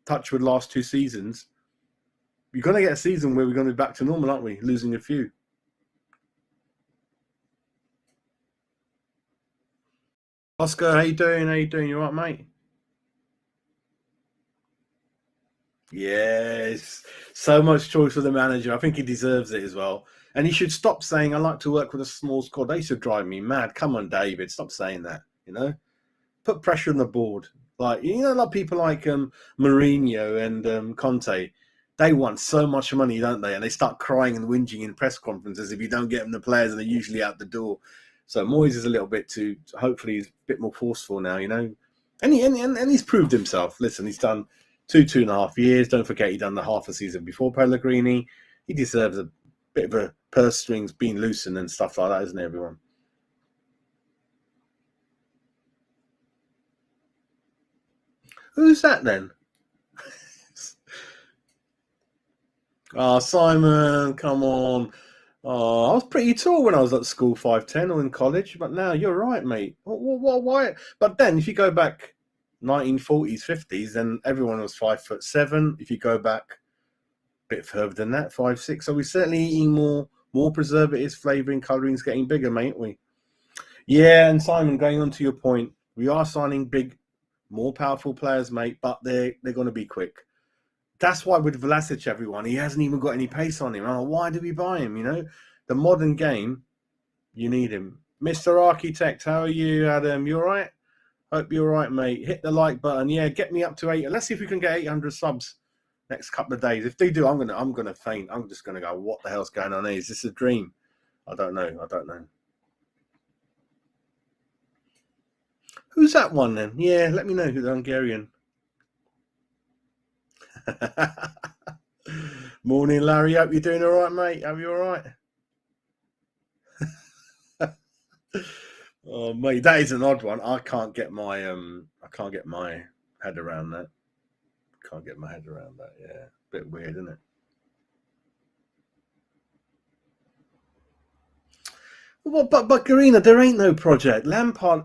touch with last 2 seasons. You're going to get a season where we're going to be back to normal, aren't we? Losing a few. Oscar, how you doing? You all right, mate? Yes. So much choice for the manager. I think he deserves it as well. And he should stop saying, I like to work with a small squad. They should drive me mad. Come on, David. Stop saying that, you know? Put pressure on the board. Like, you know, like people like Mourinho and Conte, they want so much money, don't they? And they start crying and whinging in press conferences if you don't get them the players, and they're usually out the door. So Moyes is a little bit too, hopefully he's a bit more forceful now, you know. And he's proved himself. Listen, he's done 2.5 years. Don't forget he done the half a season before Pellegrini. He deserves a bit of a purse strings being loosened and stuff like that, isn't it, everyone? Who's that then? Oh, Simon, come on. Oh, I was pretty tall when I was at school, 5'10", or in college, but now you're right, mate. Why? But then if you go back 1940s, 50s, then everyone was 5'7". If you go back a bit further than that, 5'6". So we're certainly eating more preservatives, flavouring, colourings, getting bigger, mate, we? Yeah, and Simon, going on to your point, we are signing big, more powerful players, mate, but they're going to be quick. That's why with Vlasic, everyone, he hasn't even got any pace on him. Oh, why do we buy him? You know, the modern game, you need him. Mr. Architect, how are you, Adam? You all right? Hope you're all right, mate. Hit the like button. Yeah, get me up to 8. Let's see if we can get 800 subs next couple of days. If they do, I'm gonna faint. I'm just gonna go, what the hell's going on here? Is this a dream? I don't know. Who's that one then? Yeah, let me know who's the Hungarian. Morning, Larry. Hope you're doing all right, mate. Hope you're all right. Oh, mate, that is an odd one. I can't get my head around that. Can't get my head around that. Yeah, bit weird, isn't it? Well, but Garina, there ain't no project. Lampard,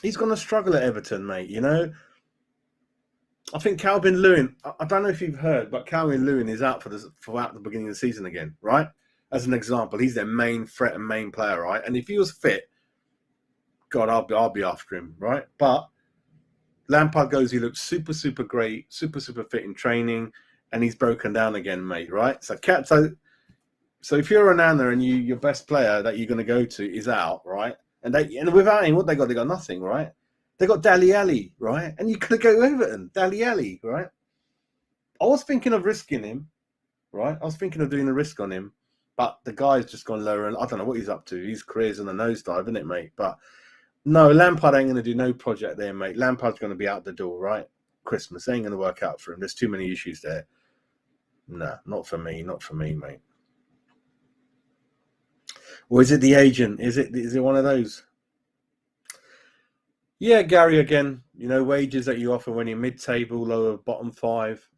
he's going to struggle at Everton, mate. You know, I think Calvin Lewin. I don't know if you've heard, but Calvin Lewin is out throughout the beginning of the season again, right? As an example, he's their main threat and main player, right? And if he was fit, God, I'll be after him, right? But Lampard goes, he looks super great, super fit in training, and he's broken down again, mate, right? So if you're Onana and your best player that you're going to go to is out, right? And without him, what they got? They got nothing, right? They got Dele Alli, right? And you could go Everton, Dele Alli, right? I was thinking of risking him, right? I was thinking of doing a risk on him, but the guy's just gone lower, and I don't know what he's up to. His career's on the nosedive, isn't it, mate? But no, Lampard ain't going to do no project there, mate. Lampard's going to be out the door, right? Christmas ain't going to work out for him. There's too many issues there. No, not for me, mate. Or is it the agent? Is it one of those? Yeah, Gary, again, you know, wages that you offer when you're mid-table, lower bottom 5.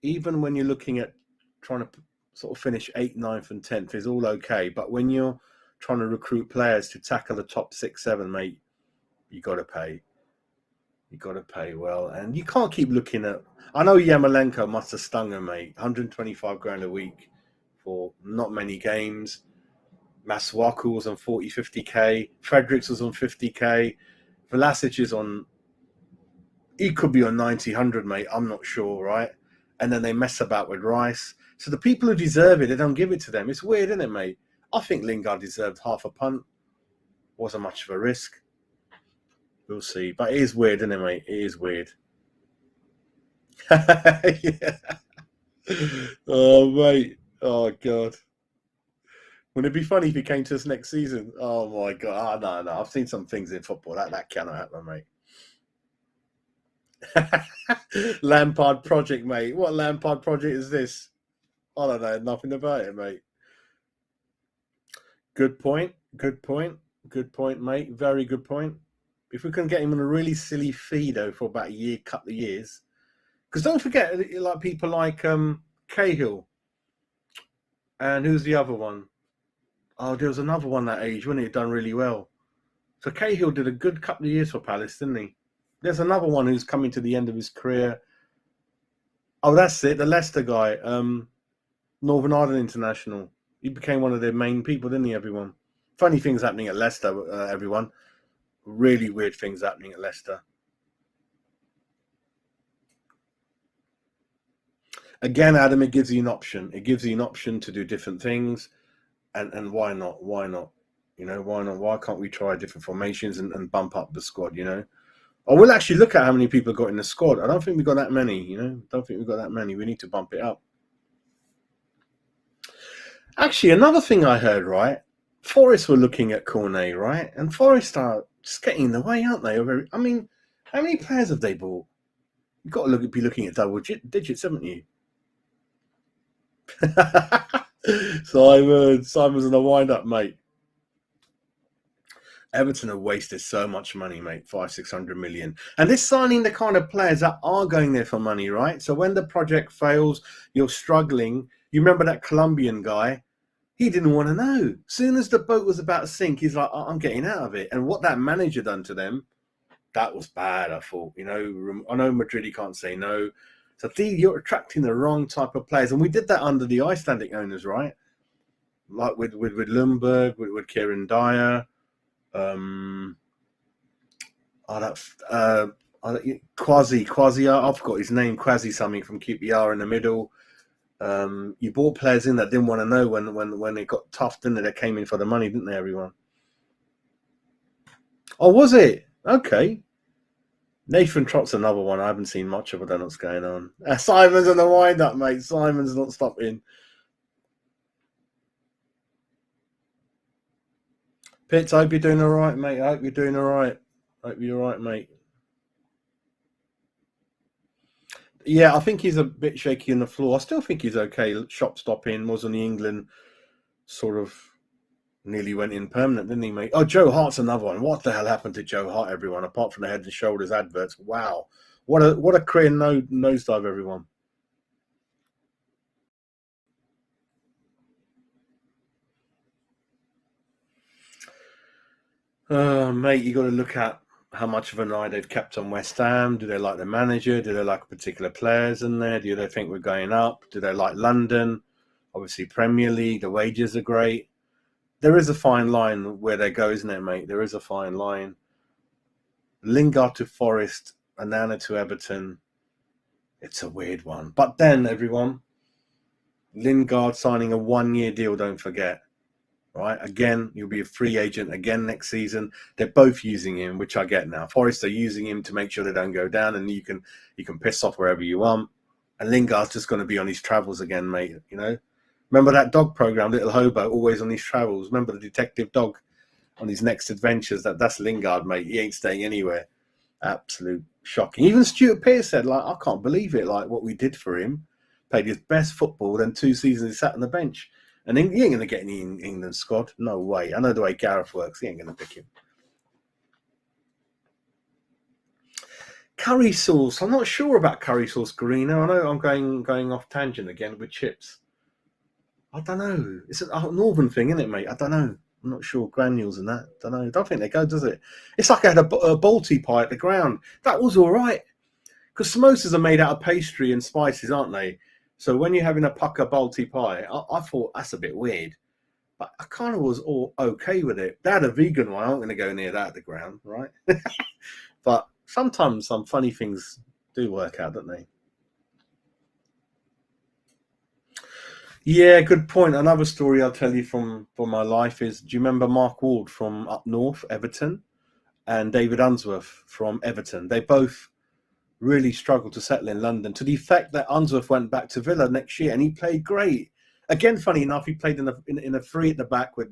Even when you're looking at trying to sort of finish 8th, 9th and 10th is all okay. But when you're trying to recruit players to tackle the top 6, 7, mate, you got to pay. You got to pay well. And you can't keep looking at... I know Yamalenko must have stung him, mate. 125 grand a week for not many games. Masuaku was on 40, 50k. Fredericks was on 50k. Vlasic is on... He could be on 90, 100, mate. I'm not sure, right? And then they mess about with Rice. So the people who deserve it, they don't give it to them. It's weird, isn't it, mate? I think Lingard deserved half a punt. Wasn't much of a risk. We'll see. But it is weird, isn't it, mate? It is weird. Yeah. Oh, mate. Oh, God. Wouldn't it be funny if he came to us next season? Oh, my God. Oh, no. I've seen some things in football. That cannot happen, mate. Lampard project, mate. What Lampard project is this? I don't know nothing about it, mate. Good point, mate. Very good point. If we can get him on a really silly fee, though, for about a couple of years. Because don't forget, like people like Cahill. And who's the other one? Oh, there was another one that age, wasn't he? Done really well. So Cahill did a good couple of years for Palace, didn't he? There's another one who's coming to the end of his career. Oh, that's it. The Leicester guy, Northern Ireland International. He became one of their main people, didn't he, everyone? Funny things happening at Leicester, everyone. Really weird things happening at Leicester. Again, Adam, it gives you an option. It gives you an option to do different things. And why not? Why not? You know, why not? Why can't we try different formations and bump up the squad, you know? I will actually look at how many people got in the squad. I don't think we've got that many, you know? Don't think we've got that many. We need to bump it up. Actually, another thing I heard, right? Forest were looking at Cornet, right? And Forest are just getting in the way, aren't they? I mean, how many players have they bought? You've got to be looking at double digits, haven't you? Simon's in a wind-up, mate. Everton have wasted so much money, mate, 500-600 million. And they're signing the kind of players that are going there for money, right? So when the project fails, you're struggling. You remember that Colombian guy? He didn't want to know. As soon as the boat was about to sink, he's like, I'm getting out of it. And what that manager done to them, that was bad, I thought. You know, I know Madrid, you can't say no. So you're attracting the wrong type of players. And we did that under the Icelandic owners, right? Like with Lundberg, with Kieran Dyer. Quasi, I've got his name, Quasi something from QPR in the middle. You bought players in that didn't want to know when it got tough, didn't they? They came in for the money, didn't they, everyone? Oh, was it? Okay. Nathan Trott's another one. I haven't seen much of. I don't know what's going on. Simon's on the wind-up, mate. Simon's not stopping. Pitts, I hope you're doing all right, mate. I hope you're doing all right. Hope you're all right, mate. Yeah, I think he's a bit shaky on the floor. I still think he's okay. Shop stopping, was on the England, sort of nearly went in permanent, didn't he, mate? Oh, Joe Hart's another one. What the hell happened to Joe Hart, everyone? Apart from the Head and Shoulders adverts, wow, what a career nosedive, everyone. Mate, you got to look at how much of an eye they've kept on West Ham. Do they like the manager? Do they like particular players in there? Do they think we're going up? Do they like London? Obviously, Premier League, the wages are great. There is a fine line where they go, isn't it, mate? There is a fine line. Lingard to Forest, Onana to Everton. It's a weird one. But then, everyone, Lingard signing a 1-year deal, don't forget. Right, again, you'll be a free agent again next season. They're both using him, which I get now. Forest are using him to make sure they don't go down, and you can piss off wherever you want. And Lingard's just going to be on his travels again, mate. You know, remember that dog program, Little Hobo, always on his travels. Remember the detective dog on his next adventures? That's Lingard, mate. He ain't staying anywhere. Absolute shocking. Even Stuart Pearce said, like, I can't believe it, like what we did for him. Played his best football, then 2 seasons he sat on the bench. And he ain't going to get any England squad. No way. I know the way Gareth works. He ain't going to pick him. Curry sauce. I'm not sure about curry sauce, Garino. I know I'm going off tangent again with chips. I don't know. It's a northern thing, isn't it, mate? I don't know. I'm not sure. Granules and that. Don't know. I don't think they go, does it? It's like I had a Balti pie at the ground. That was all right. Because samosas are made out of pastry and spices, aren't they? So when you're having a pucker Balti pie, I thought that's a bit weird. But I kind of was all okay with it. They had a vegan one. I'm going to go near that at the ground, right? But sometimes some funny things do work out, don't they? Yeah, good point. Another story I'll tell you from my life is, do you remember Mark Ward from up north, Everton, and David Unsworth from Everton? They both really struggled to settle in London, to the effect that Unsworth went back to Villa next year and he played great. Again, funny enough, he played in a three at the back with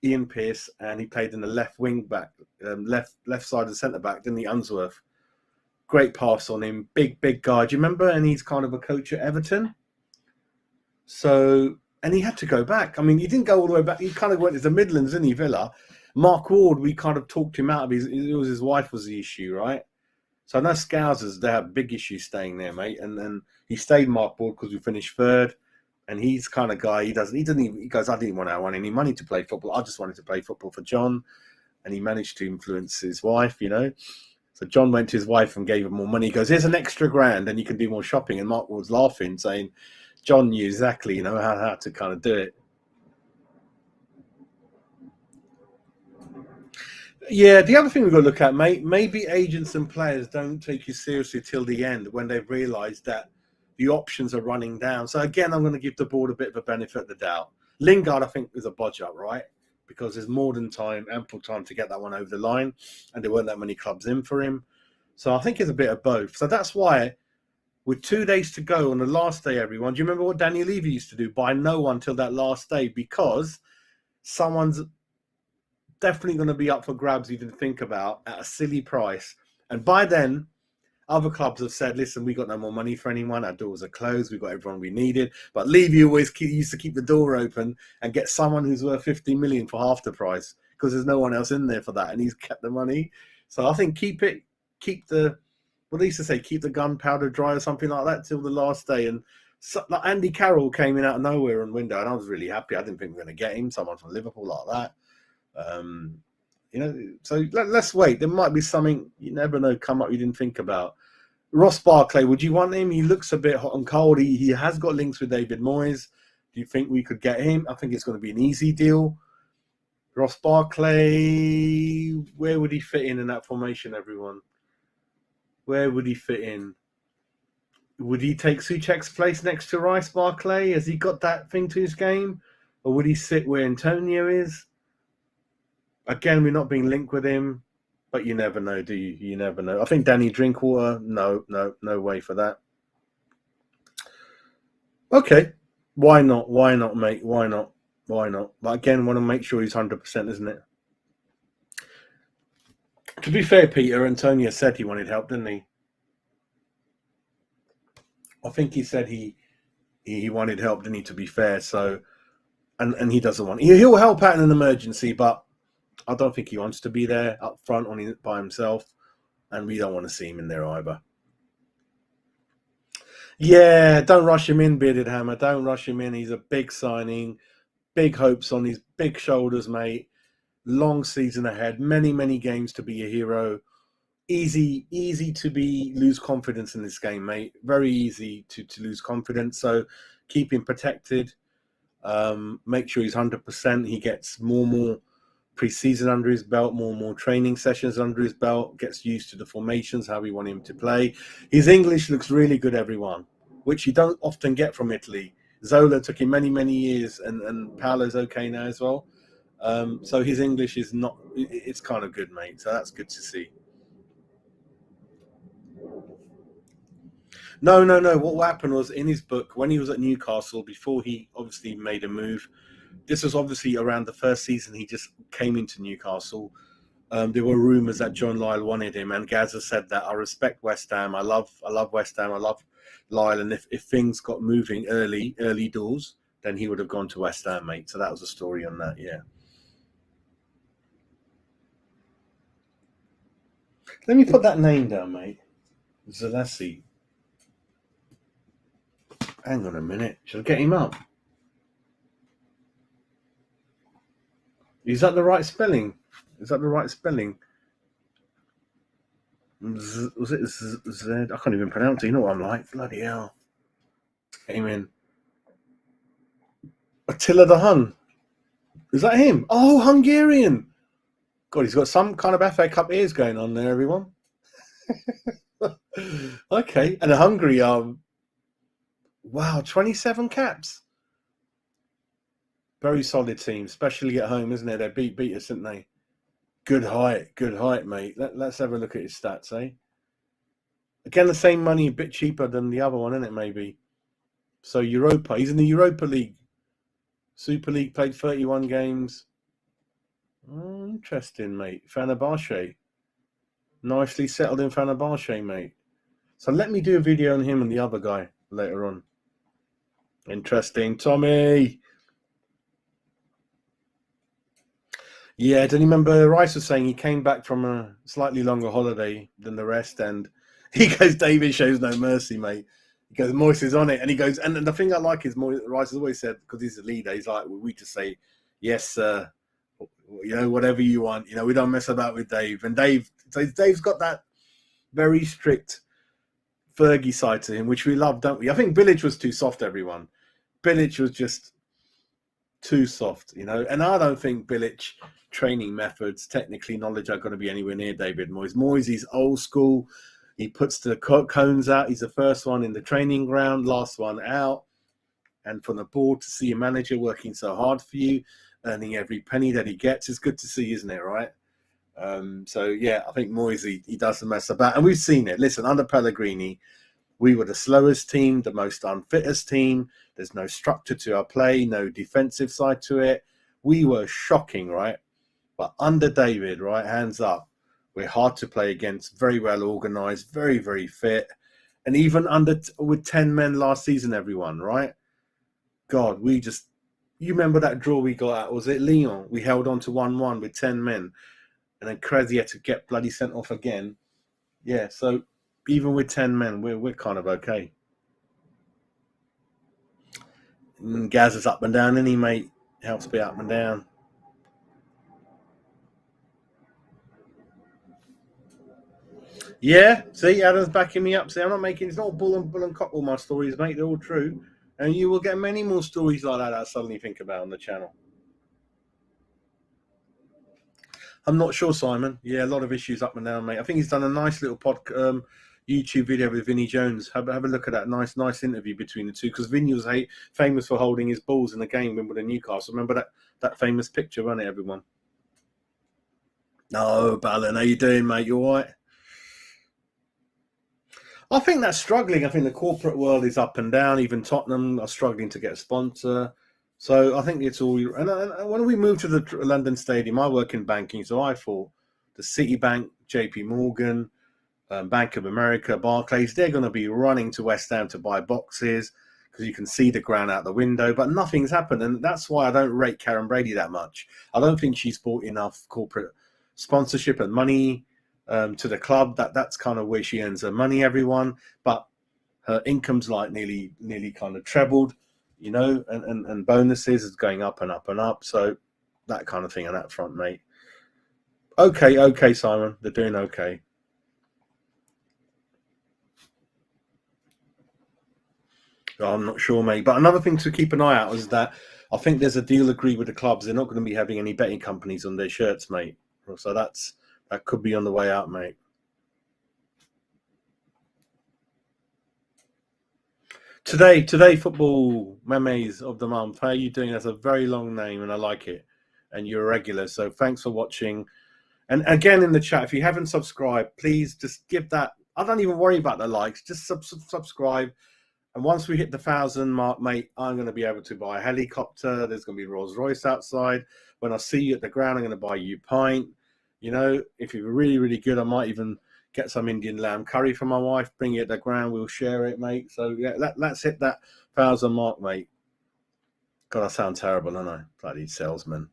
Ian Pearce, and he played in the left wing back, left side of the centre back, didn't he, Unsworth? Great pass on him, big guy. Do you remember? And he's kind of a coach at Everton. So, and he had to go back. I mean, he didn't go all the way back. He kind of went to the Midlands, didn't he, Villa? Mark Ward, we kind of talked him out of his wife was the issue, right? So I know Scousers, they have big issues staying there, mate. And then he stayed Mark Ward because we finished third. And he's kind of guy, he goes, I didn't want any money to play football. I just wanted to play football for John. And he managed to influence his wife, you know. So John went to his wife and gave him more money. He goes, here's an extra £1,000 and you can do more shopping. And Mark was laughing, saying John knew exactly, you know, how to kind of do it. Yeah, the other thing we've got to look at, mate, maybe agents and players don't take you seriously till the end when they've realised that the options are running down. So again, I'm going to give the board a bit of a benefit of the doubt. Lingard, I think, is a bodge up, right? Because there's more than time, ample time to get that one over the line, and there weren't that many clubs in for him. So I think it's a bit of both. So that's why, with 2 days to go on the last day, everyone, do you remember what Daniel Levy used to do? Buy no one till that last day, because someone's definitely going to be up for grabs you didn't think about at a silly price. And by then, other clubs have said, listen, we got no more money for anyone. Our doors are closed. We got everyone we needed. But Levy always used to keep the door open and get someone who's worth 50 million for half the price, because there's no one else in there for that, and he's kept the money. So I think keep the, what they used to say, keep the gunpowder dry or something like that till the last day. And so, like Andy Carroll came in out of nowhere on window, and I was really happy. I didn't think we were going to get him, someone from Liverpool like that. So let's wait. There might be something, you never know, come up you didn't think about. Ross Barkley, would you want him? He looks a bit hot and cold. He has got links with David Moyes. Do you think we could get him? I think it's going to be an easy deal. Ross Barkley, where would he fit in that formation, everyone? Where would he fit in? Would he take Souček's place next to Rice, Barkley? Has he got that thing to his game? Or would he sit where Antonio is? Again, we're not being linked with him, but you never know, do you? You never know. I think Danny Drinkwater, no way for that. Okay, why not? Why not, mate? Why not? Why not? But again, want to make sure he's 100%, isn't it? To be fair, Peter, Antonio said he wanted help, didn't he? I think he said he wanted help, didn't he, to be fair? So, and he doesn't want... He'll help out in an emergency, but I don't think he wants to be there up front by himself, and we don't want to see him in there either. Yeah, don't rush him in, Bearded Hammer. Don't rush him in. He's a big signing. Big hopes on his big shoulders, mate. Long season ahead. Many games to be a hero. Easy to lose confidence in this game, mate. Very easy to lose confidence. So keep him protected. Make sure he's 100%. He gets more pre-season under his belt, more training sessions under his belt, gets used to the formations, how we want him to play. His English looks really good, everyone, which you don't often get from Italy. Zola took him many years, and Paolo's okay now as well. So his English is not, it's kind of good, mate. So that's good to see. No. What happened was, in his book, when he was at Newcastle, before he obviously made a move, this was obviously around the first season he just came into Newcastle. There were rumours that John Lyle wanted him, and Gazza said that I respect West Ham. I love West Ham. I love Lyle, and if things got moving early doors, then he would have gone to West Ham, mate. So that was the story on that, yeah. Let me put that name down, mate. Zalessi. Hang on a minute. Should I get him up? Is that the right spelling? Was it Z? I can't even pronounce it. You know what I'm like? Bloody hell. Came in. Attila the Hun. Is that him? Oh, Hungarian. God, he's got some kind of FA Cup ears going on there, everyone. Okay. And Hungary, wow, 27 caps. Very solid team, especially at home, isn't it? They beat us, didn't they? Good height, mate. Let's have a look at his stats, eh? Again, the same money, a bit cheaper than the other one, isn't it, maybe? So Europa, he's in the Europa League. Super League, played 31 games. Oh, interesting, mate. Fenerbahce. Nicely settled in Fenerbahce, mate. So let me do a video on him and the other guy later on. Interesting. Tommy. Yeah, don't you remember Rice was saying he came back from a slightly longer holiday than the rest, and he goes, David shows no mercy, mate. He goes, Moyes is on it, and he goes, and the thing I like is Rice has always said, because he's a leader, he's like, we just say, yes, sir, whatever you want, we don't mess about with Dave. And Dave's got that very strict Fergie side to him, which we love, don't we? I think Bilic was too soft, everyone. Bilic was just too soft, and I don't think Bilic training methods, technically knowledge are going to be anywhere near David Moyes. Moyes, he's old school. He puts the cones out. He's the first one in the training ground, last one out. And from the board to see a manager working so hard for you, earning every penny that he gets, is good to see, isn't it, right? So, yeah, I think Moyes, he doesn't mess about. And we've seen it. Listen, under Pellegrini, we were the slowest team, the most unfittest team. There's no structure to our play, no defensive side to it. We were shocking, right? But under David, right, hands up, we're hard to play against, very well organised, very fit. And even with 10 men last season, everyone, right? God, we just, You remember that draw we got at, was it Lyon? We held on to 1-1 with 10 men, and then Krezi had to get bloody sent off again. Yeah, so even with 10 men, we're kind of okay. And Gaz is up and down, and he, mate, helps be up and down. Yeah, see, Adam's backing me up. See, I'm not making, it's not bull and cock all my stories, mate. They're all true. And you will get many more stories like that I suddenly think about on the channel. I'm not sure, Simon. Yeah, a lot of issues up and down, mate. I think he's done a nice little YouTube video with Vinnie Jones. Have a look at that nice interview between the two, because Vinnie was famous for holding his balls in the game Wimbledon Newcastle. Remember that famous picture, wasn't it, everyone? No, Ballon, how you doing, mate? You all right? I think that's struggling. I think the corporate world is up and down. Even Tottenham are struggling to get a sponsor. So I think it's all. And when we moved to the London Stadium, I work in banking, so I thought the Citibank, JP Morgan, Bank of America, Barclays, they're going to be running to West Ham to buy boxes because you can see the ground out the window, but nothing's happened. And that's why I don't rate Karen Brady that much. I don't think she's bought enough corporate sponsorship and money to the club. That's kind of where she earns her money, everyone. But her income's like nearly kind of trebled, you know, and bonuses is going up and up and up. So that kind of thing on that front, mate. Okay, Simon, they're doing okay. I'm not sure, mate. But another thing to keep an eye out is that I think there's a deal agreed with the clubs. They're not going to be having any betting companies on their shirts, mate. So that could be on the way out, mate. Today, football memes of the month. How are you doing? That's a very long name, and I like it. And you're a regular, so thanks for watching. And again, in the chat, if you haven't subscribed, please just give that. I don't even worry about the likes. Just subscribe. And once we hit the 1,000 mark, mate, I'm going to be able to buy a helicopter. There's going to be Rolls Royce outside. When I see you at the ground, I'm going to buy you a pint. You know, if you're really, really good, I might even get some Indian lamb curry for my wife. Bring it at the ground. We'll share it, mate. So yeah, let's hit that 1,000 mark, mate. God, I sound terrible, don't I? Bloody salesman.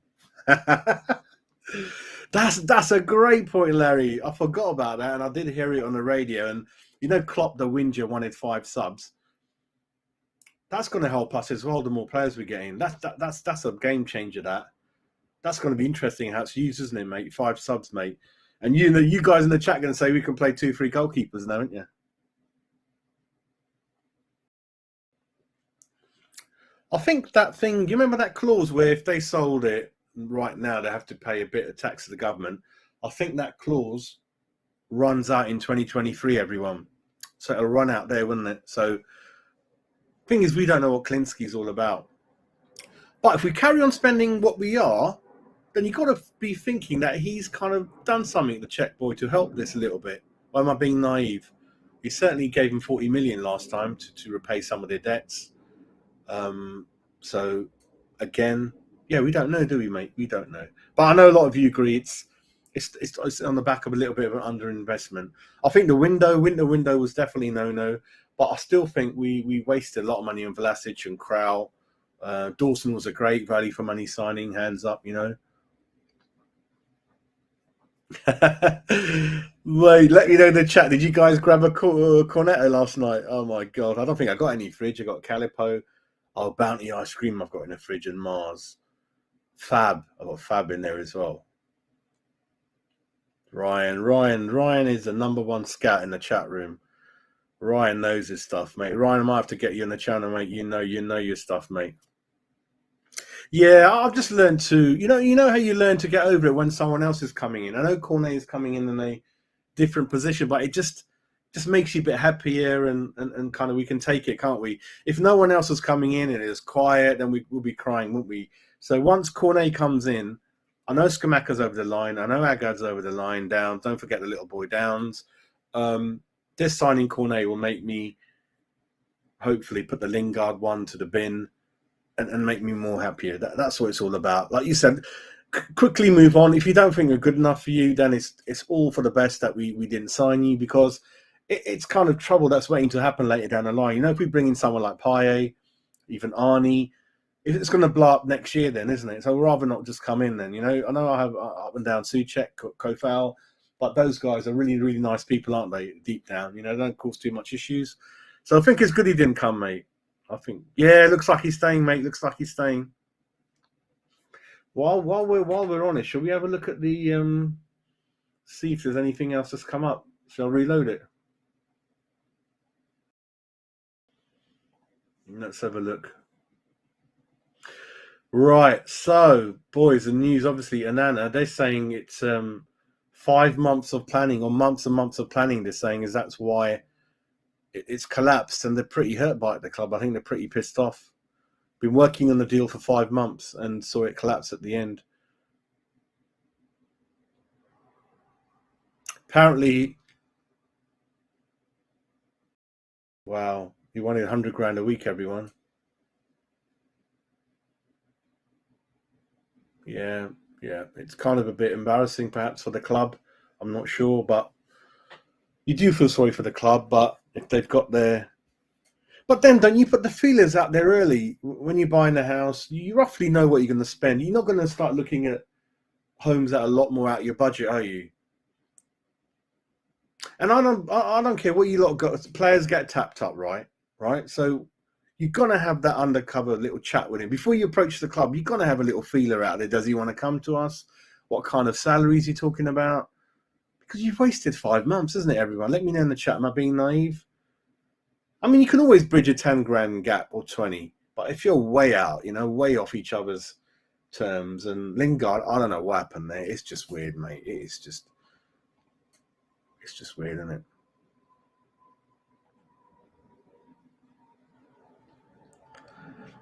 That's a great point, Larry. I forgot about that, and I did hear it on the radio. And you know, Klopp, the Winger, wanted 5 subs. That's going to help us as well. The more players we get in, that's a game changer. That's going to be interesting how it's used, isn't it, mate? 5 subs, mate. And you know, you guys in the chat are going to say we can play 2-3 goalkeepers now, aren't you? I think that thing. You remember that clause where if they sold it right now, they have to pay a bit of tax to the government. I think that clause runs out in 2023. Everyone, so it'll run out there, wouldn't it? So. Thing is, we don't know what Klinsky's all about. But if we carry on spending what we are, then you've got to be thinking that he's kind of done something, the Czech boy, to help this a little bit. Or am I being naive? He certainly gave him 40 million last time to repay some of their debts. So, again, yeah, we don't know, do we, mate? We don't know. But I know a lot of you agree it's on the back of a little bit of an underinvestment. I think the window was definitely no. But I still think we wasted a lot of money on Vlasic and Krau. Dawson was a great value for money signing, hands up, you know. Wait, let me know in the chat. Did you guys grab a Cornetto last night? Oh my God. I don't think I got any fridge. I got Calippo. Oh, Bounty ice cream I've got in the fridge, and Mars. Fab. I've got Fab in there as well. Ryan is the #1 scout in the chat room. Ryan knows his stuff, mate. Ryan, I might have to get you on the channel, mate. You know your stuff, mate. Yeah, I've just learned to, you know how you learn to get over it when someone else is coming in. I know Cornet is coming in a different position, but it just makes you a bit happier and kind of we can take it, can't we? If no one else is coming in and it's quiet, then we'll be crying, won't we? So once Cornet comes in, I know Scamacca's over the line. I know Agad's over the line. Down. Don't forget the little boy Downs. This signing Cornet will make me hopefully put the Lingard one to the bin and make me more happier. That's what it's all about. Like you said, quickly move on. If you don't think we're good enough for you, then it's all for the best that we didn't sign you, because it's kind of trouble that's waiting to happen later down the line. You know, if we bring in someone like Payet, even Arnie, It's going to blow up next year, then, isn't it? So I'd rather not just come in then. I know I have up and down Suchek, Kofal, but those guys are really, really nice people, aren't they? Deep down, they don't cause too much issues. So I think it's good he didn't come, mate. I think, yeah, looks like he's staying, mate. Looks like he's staying. While we're on it, shall we have a look at the see if there's anything else that's come up? Shall I reload it? Let's have a look. Right, so boys, the news obviously Onana, they're saying it's 5 months of planning, or months and months of planning. They're saying that's why it's collapsed, and they're pretty hurt by it. The club, I think they're pretty pissed off. Been working on the deal for 5 months and saw it collapse at the end. Apparently, wow, he wanted 100 grand a week, everyone. Yeah, it's kind of a bit embarrassing, perhaps, for the club. I'm not sure, but you do feel sorry for the club. But if they've got but then don't you put the feelers out there early when you're buying a house? You roughly know what you're going to spend. You're not going to start looking at homes that are a lot more out of your budget, are you? And I don't care what you lot got. Players get tapped up, right? Right. So you're gonna have that undercover little chat with him before you approach the club. You're gonna have a little feeler out there. Does he want to come to us? What kind of salaries he talking about? Because you've wasted 5 months, isn't it, everyone? Let me know in the chat. Am I being naive? I mean, you can always bridge a 10 grand gap or 20, but if you're way out, way off each other's terms, and Lingard, I don't know what happened there. It's just weird, mate. It's just weird, isn't it?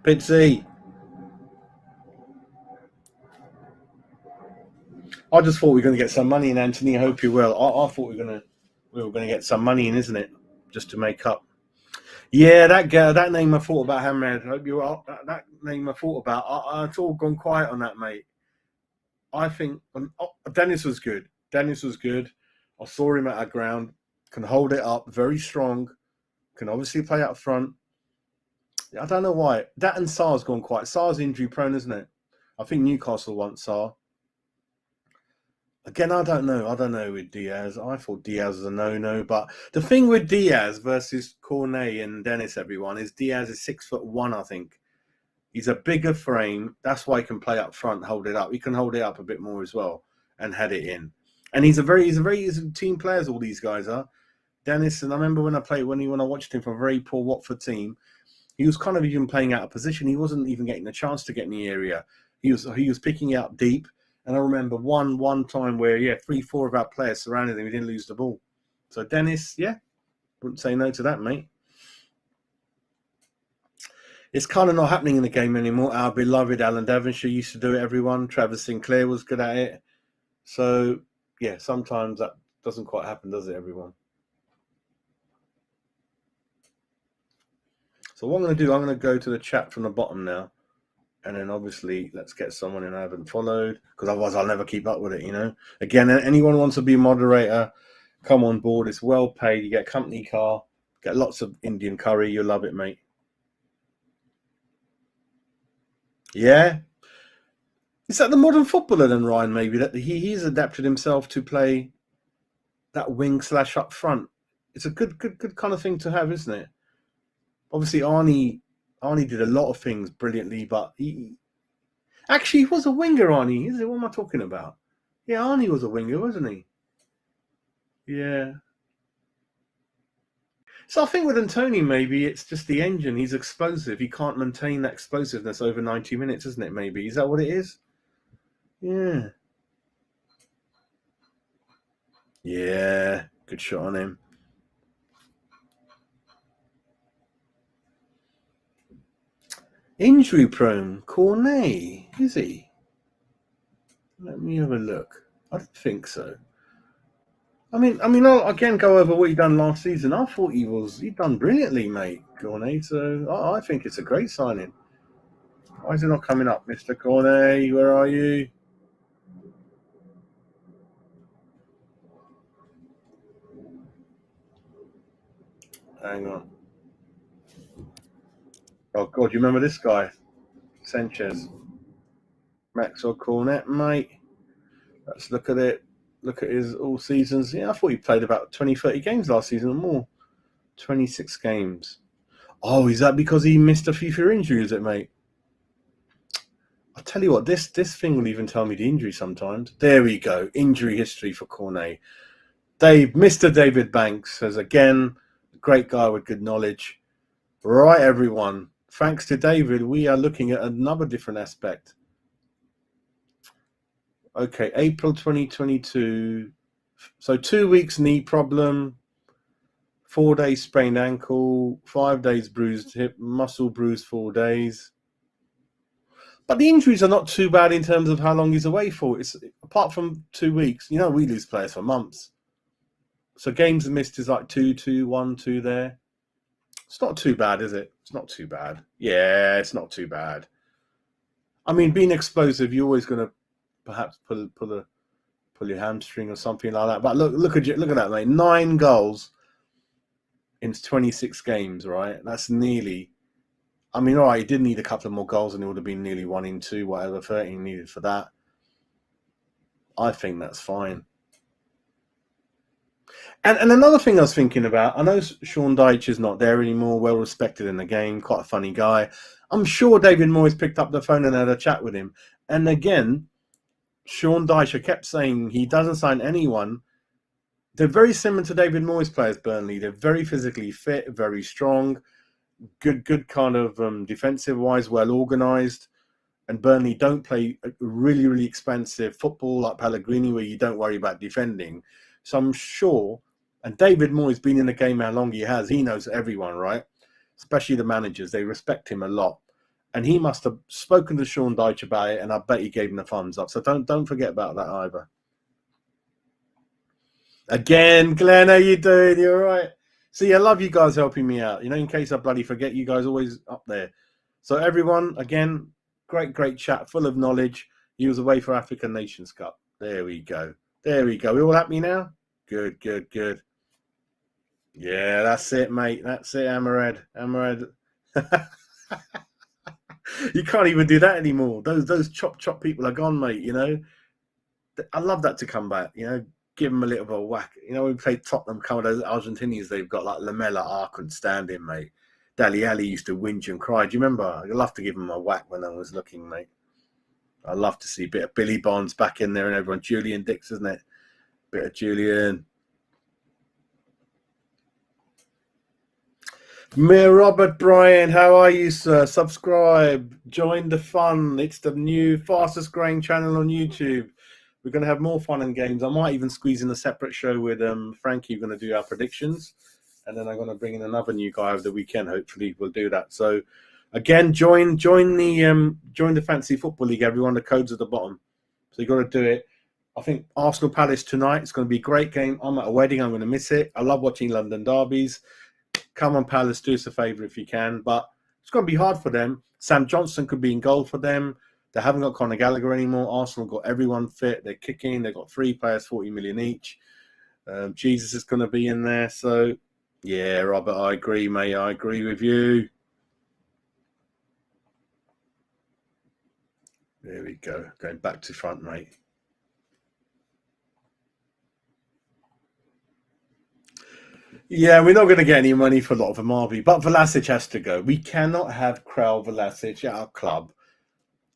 Pitsy, I just thought we were going to get some money in, Anthony. I hope you're well. I thought we were going to get some money in, isn't it? Just to make up. Yeah, that girl, that name I thought about, Hamad. I hope you're well. That name I thought about. It's all gone quiet on that, mate. I think Dennis was good. Dennis was good. I saw him at our ground. Can hold it up. Very strong. Can obviously play up front. I don't know why. That and Sar's gone quiet. Sar's injury prone, isn't it? I think Newcastle wants Sar. Again, I don't know. I don't know with Diaz. I thought Diaz was a no-no, but the thing with Diaz versus Cornet and Dennis, everyone, is Diaz is 6'1", I think. He's a bigger frame. That's why he can play up front, hold it up. He can hold it up a bit more as well and head it in. And he's a team players. All these guys are. Dennis, and I remember when I watched him from a very poor Watford team, he was kind of even playing out of position. He wasn't even getting a chance to get in the area. He was picking it up deep. And I remember one time where 3-4 of our players surrounded him. We didn't lose the ball. So Dennis, wouldn't say no to that, mate. It's kind of not happening in the game anymore. Our beloved Alan Devonshire used to do it, everyone. Travis Sinclair was good at it. So, sometimes that doesn't quite happen, does it, everyone? So what I'm going to do, I'm going to go to the chat from the bottom now. And then obviously, let's get someone in I haven't followed, because otherwise I'll never keep up with it, Again, anyone wants to be a moderator, come on board. It's well paid. You get a company car, get lots of Indian curry. You'll love it, mate. Yeah. Is that the modern footballer then, Ryan, maybe? That he's adapted himself to play that wing / up front. It's a good kind of thing to have, isn't it? Obviously, Arnie did a lot of things brilliantly, but he was a winger, Arnie. Is it? What am I talking about? Yeah, Arnie was a winger, wasn't he? Yeah. So I think with Antony, maybe it's just the engine. He's explosive. He can't maintain that explosiveness over 90 minutes, isn't it? Maybe. Is that what it is? Yeah. Yeah. Good shot on him. Injury prone. Cornet, is he? Let me have a look. I don't think so. I mean, I'll again go over what he done last season. I thought he'd done brilliantly, mate, Cornet. So I think it's a great signing. Why is it not coming up, Mr. Cornet? Where are you? Hang on. Oh God, you remember this guy? Sanchez. Maxwell Cornet, mate. Let's look at it. Look at his all seasons. Yeah, I thought he played about 20, 30 games last season or more. 26 games. Oh, is that because he missed a FIFA injury, is it, mate? I'll tell you what, this thing will even tell me the injury sometimes. There we go. Injury history for Cornet. Mr. David Banks says, again, a great guy with good knowledge. Right, everyone. Thanks to David, we are looking at another different aspect. Okay, April 2022. So 2 weeks knee problem, 4 days sprained ankle, 5 days bruised hip, muscle bruised 4 days. But the injuries are not too bad in terms of how long he's away for. It's apart from 2 weeks. You know, we lose players for months. So games missed is like 2, 1, 2 there. It's not too bad, is it? It's not too bad. Yeah, it's not too bad. I mean, being explosive, you're always going to perhaps pull your hamstring or something like that. But look at that, mate. 9 goals in 26 games, right? That's nearly. I mean, all right, he did need a couple of more goals, and it would have been nearly 1 in 2, whatever 13 needed for that. I think that's fine. And another thing I was thinking about, I know Sean Dyche is not there anymore, well respected in the game, quite a funny guy. I'm sure David Moyes picked up the phone and had a chat with him. And again, Sean Dyche kept saying he doesn't sign anyone. They're very similar to David Moyes players, Burnley. They're very physically fit, very strong, good kind of defensive-wise, well-organised. And Burnley don't play really, really expensive football like Pellegrini where you don't worry about defending. So I'm sure, and David Moyes been in the game how long he has, he knows everyone, right? Especially the managers. They respect him a lot. And he must have spoken to Sean Dyche about it, and I bet he gave him a thumbs up. So don't forget about that either. Again, Glenn, how you doing? You all right? See, I love you guys helping me out. You know, in case I bloody forget, you guys always up there. So everyone, again, great chat, full of knowledge. He was away for African Nations Cup. There we go. We all happy now? Good. Yeah, that's it, mate. That's it, Amared. You can't even do that anymore. Those chop people are gone, mate, you know. I love that to come back, you know. Give them a little bit of a whack. You know, we played Tottenham, some of those Argentinians they've got, like Lamela, I couldn't stand him, mate. Dali Ali used to whinge and cry. Do you remember? I'd love to give him a whack when I was looking, mate. I'd love to see a bit of Billy Bonds back in there and everyone. Julian Dix, isn't it? Bit of Julian. Mayor Robert Bryan, how are you, sir? Subscribe, join the fun. It's the new fastest growing channel on YouTube. We're going to have more fun and games. I might even squeeze in a separate show with Frankie. We're going to do our predictions. And then I'm going to bring in another new guy over the weekend. Hopefully we'll do that. So again, join the Fantasy Football League, everyone. The code's at the bottom. So you've got to do it. I think Arsenal Palace tonight. It's going to be a great game. I'm at a wedding. I'm going to miss it. I love watching London derbies. Come on, Palace, do us a favour if you can. But it's going to be hard for them. Sam Johnson could be in goal for them. They haven't got Conor Gallagher anymore. Arsenal got everyone fit. They're kicking. They've got 3 players, 40 million each. Jesus is going to be in there. So, yeah, Robert, I agree, mate. I agree with you. There we go. Going back to front, mate. Yeah, we're not going to get any money for a lot of Amavi, but Vlasic has to go. We cannot have Krell Vlasic at our club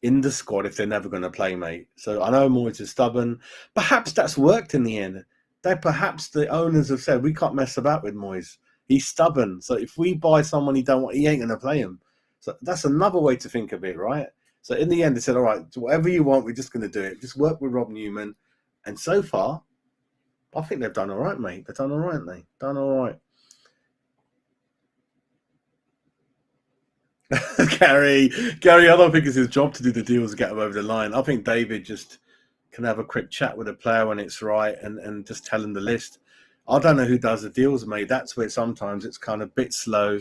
in the squad if they're never going to play, mate. So I know Moyes is stubborn. Perhaps that's worked in the end. Perhaps the owners have said, we can't mess about with Moyes. He's stubborn. So if we buy someone he don't want, he ain't going to play him. So that's another way to think of it, right? So in the end, they said, all right, whatever you want, we're just going to do it. Just work with Rob Newman. And so far, I think they've done all right, mate. They've done all right, mate. Done all right. Gary, I don't think it's his job to do the deals and get them over the line. I think David just can have a quick chat with a player when it's right and just tell him the list. I don't know who does the deals, mate. That's where sometimes it's kind of a bit slow.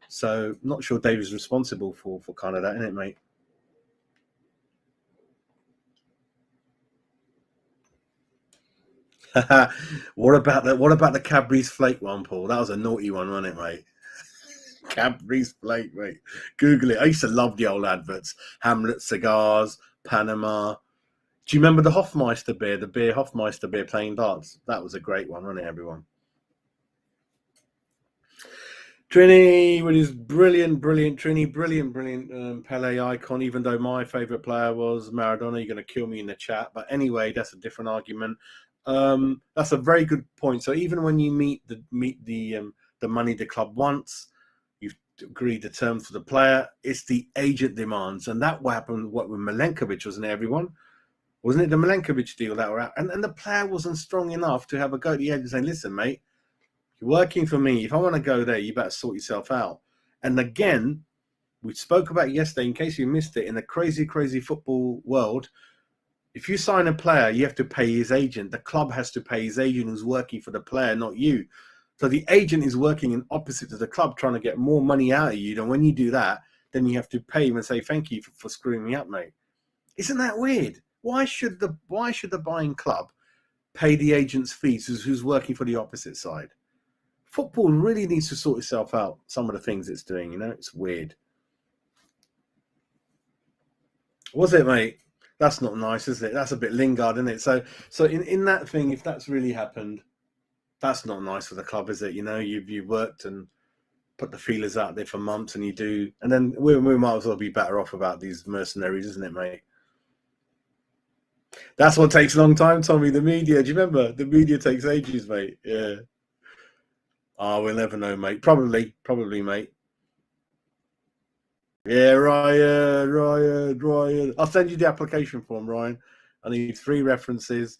So I'm not sure David's responsible for kind of that, isn't it, mate? What about the Cadbury's Flake one, Paul? That was a naughty one, wasn't it, mate? Cadbury's plate, mate. Google it. I used to love the old adverts. Hamlet cigars, Panama. Do you remember the Hofmeister beer, the beer Hofmeister beer playing darts? That was a great one, wasn't it, everyone? Trini with his brilliant Trini, brilliant Pele icon, even though my favourite player was Maradona. You're going to kill me in the chat. But anyway, that's a different argument. That's a very good point. So even when you meet the money the club wants, you've agreed the terms for the player, it's the agent demands. And that happened with Milenkovic, wasn't it, everyone? Wasn't it the Milenkovic deal that were out? And the player wasn't strong enough to have a go at the agent saying, listen, mate, you're working for me. If I want to go there, you better sort yourself out. And again, we spoke about yesterday, in case you missed it, in the crazy football world, if you sign a player, you have to pay his agent. The club has to pay his agent who's working for the player, not you. So the agent is working in opposite to the club, trying to get more money out of you. And when you do that, then you have to pay him and say, thank you for screwing me up, mate. Isn't that weird? Why should the buying club pay the agent's fees who's working for the opposite side? Football really needs to sort itself out. Some of the things it's doing, it's weird. Was it, mate? That's not nice, is it? That's a bit lingard, isn't it? So in that thing, if that's really happened, that's not nice for the club, is it? You've worked and put the feelers out there for months, and you do, and then we might as well be better off about these mercenaries, isn't it, mate? That's what takes a long time, Tommy. The media. Do you remember? The media takes ages, mate. Yeah. Oh, we'll never know, mate. Probably, mate. Yeah, Ryan. I'll send you the application form, Ryan. I need 3 references,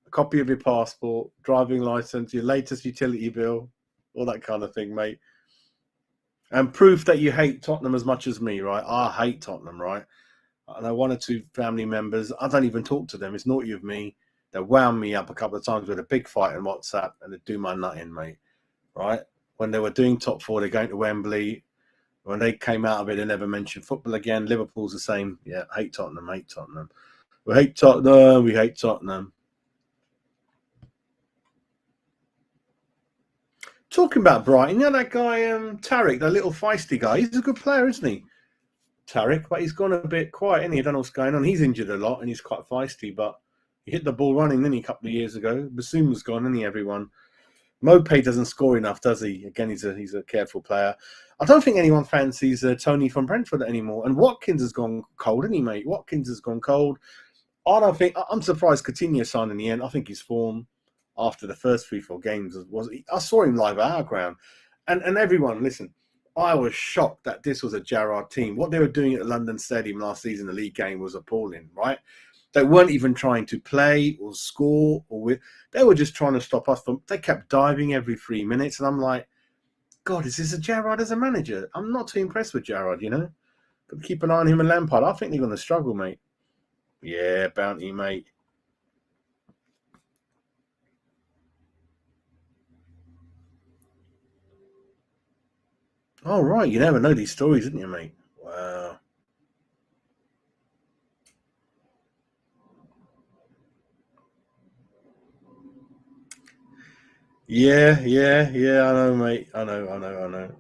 a copy of your passport, driving license, your latest utility bill, all that kind of thing, mate. And proof that you hate Tottenham as much as me, right? I hate Tottenham, right? I know 1 or 2 family members, I don't even talk to them. It's naughty of me. They wound me up a couple of times with a big fight on WhatsApp, and they do my nut in, mate. Right? When they were doing top 4, they're going to Wembley. When they came out of it, they never mentioned football again. Liverpool's the same. Yeah, hate Tottenham. We hate Tottenham. Talking about Brighton, that guy, Tarek, that little feisty guy, he's a good player, isn't he? Tarek, but he's gone a bit quiet, isn't he? I don't know what's going on. He's injured a lot and he's quite feisty, but he hit the ball running, didn't he, a couple of years ago? Bassoon's gone, isn't he, everyone? Mopé doesn't score enough, does he? Again, he's a careful player. I don't think anyone fancies Tony from Brentford anymore. And Watkins has gone cold, isn't he, mate? Watkins has gone cold. I'm surprised Coutinho signed in the end. I think his form after the first 3-4 games I saw him live at our ground. And everyone, listen, I was shocked that this was a Gerrard team. What they were doing at the London Stadium last season, the league game, was appalling, right? They weren't even trying to play or score they were just trying to stop us they kept diving every 3 minutes. And I'm like, God, is this a Gerrard as a manager? I'm not too impressed with Gerrard, But keep an eye on him and Lampard. I think they're going to struggle, mate. Yeah, bounty, mate. Oh, right. You never know these stories, didn't you, mate? Wow. Yeah, I know, mate. I know.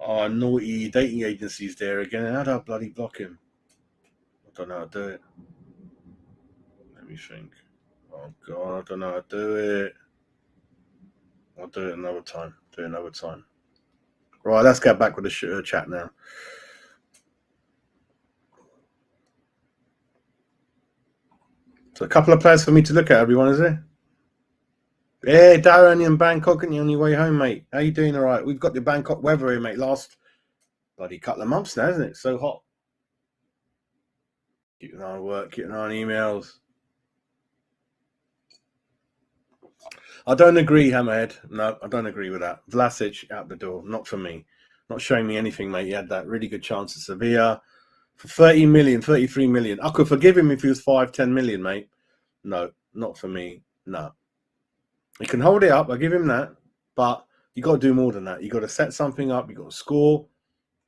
Oh, naughty dating agencies there again. How do I bloody block him? I don't know how to do it. Let me think. Oh, God, I don't know how to do it. I'll do it another time. Right, let's get back with the chat now. So a couple of players for me to look at, everyone, is there? Yeah, Darren in Bangkok, and you're on your way home, mate. How you doing? All right. We've got the Bangkok weather here, mate. Last bloody couple of months now, isn't it? So hot. Keep an eye on work, keep an eye on emails. I don't agree, Hammerhead. No, I don't agree with that. Vlasic out the door. Not for me. Not showing me anything, mate. He had that really good chance at Sevilla for 30 million, 33 million. I could forgive him if he was 5-10 million, mate. No, not for me. No. He can hold it up. I give him that. But you got to do more than that. You got to set something up. You got to score.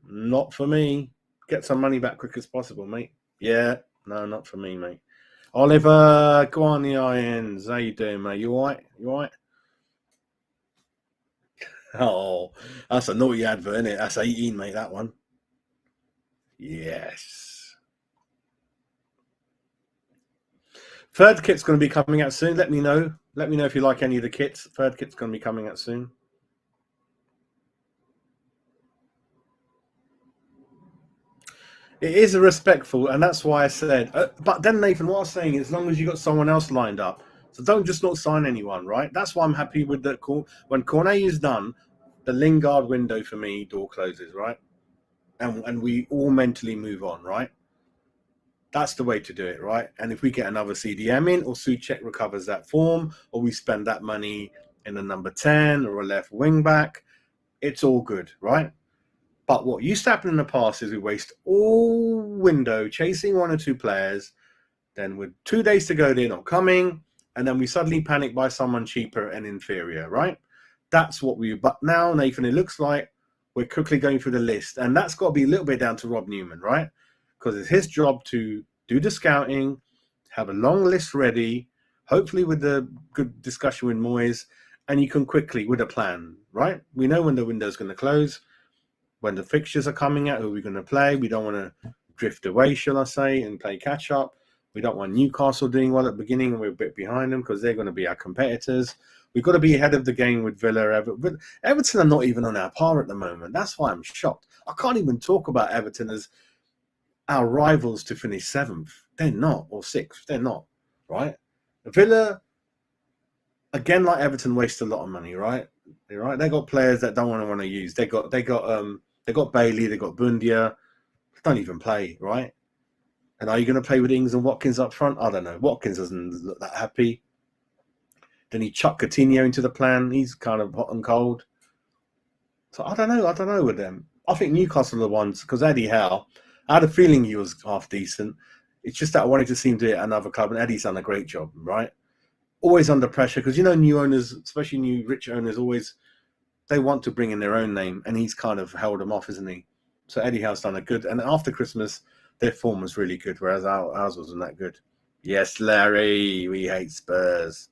Not for me. Get some money back quick as possible, mate. Yeah, no, not for me, mate. Oliver, go on the irons. How you doing, mate? You all right? You all right? Oh, that's a naughty advert, isn't it? That's 18, mate, that one. Yes. Third kit's going to be coming out soon. Let me know. Let me know if you like any of the kits. Third kit's going to be coming out soon. It is a respectful, and that's why I said. But then, Nathan, what I was saying is, as long as you got someone else lined up, so don't just not sign anyone, right? That's why I'm happy with the call. When Cornet is done, the Lingard window for me door closes, right? And we all mentally move on, right? That's the way to do it, right? And if we get another CDM in, or Suchek recovers that form, or we spend that money in a number 10 or a left wing back, it's all good, right? But what used to happen in the past is we waste all window chasing one or two players. Then with 2 days to go, they're not coming. And then we suddenly panic by someone cheaper and inferior, right? That's what but now, Nathan, it looks like we're quickly going through the list. And that's got to be a little bit down to Rob Newman, right? Because it's his job to do the scouting, have a long list ready, hopefully with the good discussion with Moyes, and you can quickly, with a plan, right? We know when the window's going to close, when the fixtures are coming out, who we're going to play. We don't want to drift away, shall I say, and play catch up. We don't want Newcastle doing well at the beginning and we're a bit behind them because they're going to be our competitors. We've got to be ahead of the game with Villa. Everton are not even on our par at the moment. That's why I'm shocked. I can't even talk about Everton as our rivals to finish 7th. They're not, or 6th. They're not, right? Villa, again, like Everton, waste a lot of money, right? Right? They got players that don't want to use. They got Bailey, they got Bundia. Don't even play, right? And are you going to play with Ings and Watkins up front? I don't know. Watkins doesn't look that happy. Then he chucked Coutinho into the plan. He's kind of hot and cold. So I don't know with them. I think Newcastle are the ones, because Eddie Howe, I had a feeling he was half decent. It's just that I wanted to see him do it at another club, and Eddie's done a great job, right? Always under pressure, because new owners, especially new rich owners, always, they want to bring in their own name, and he's kind of held them off, isn't he? So Eddie Howe's done a good, and after Christmas, their form was really good, whereas ours wasn't that good. Yes, Larry, we hate Spurs.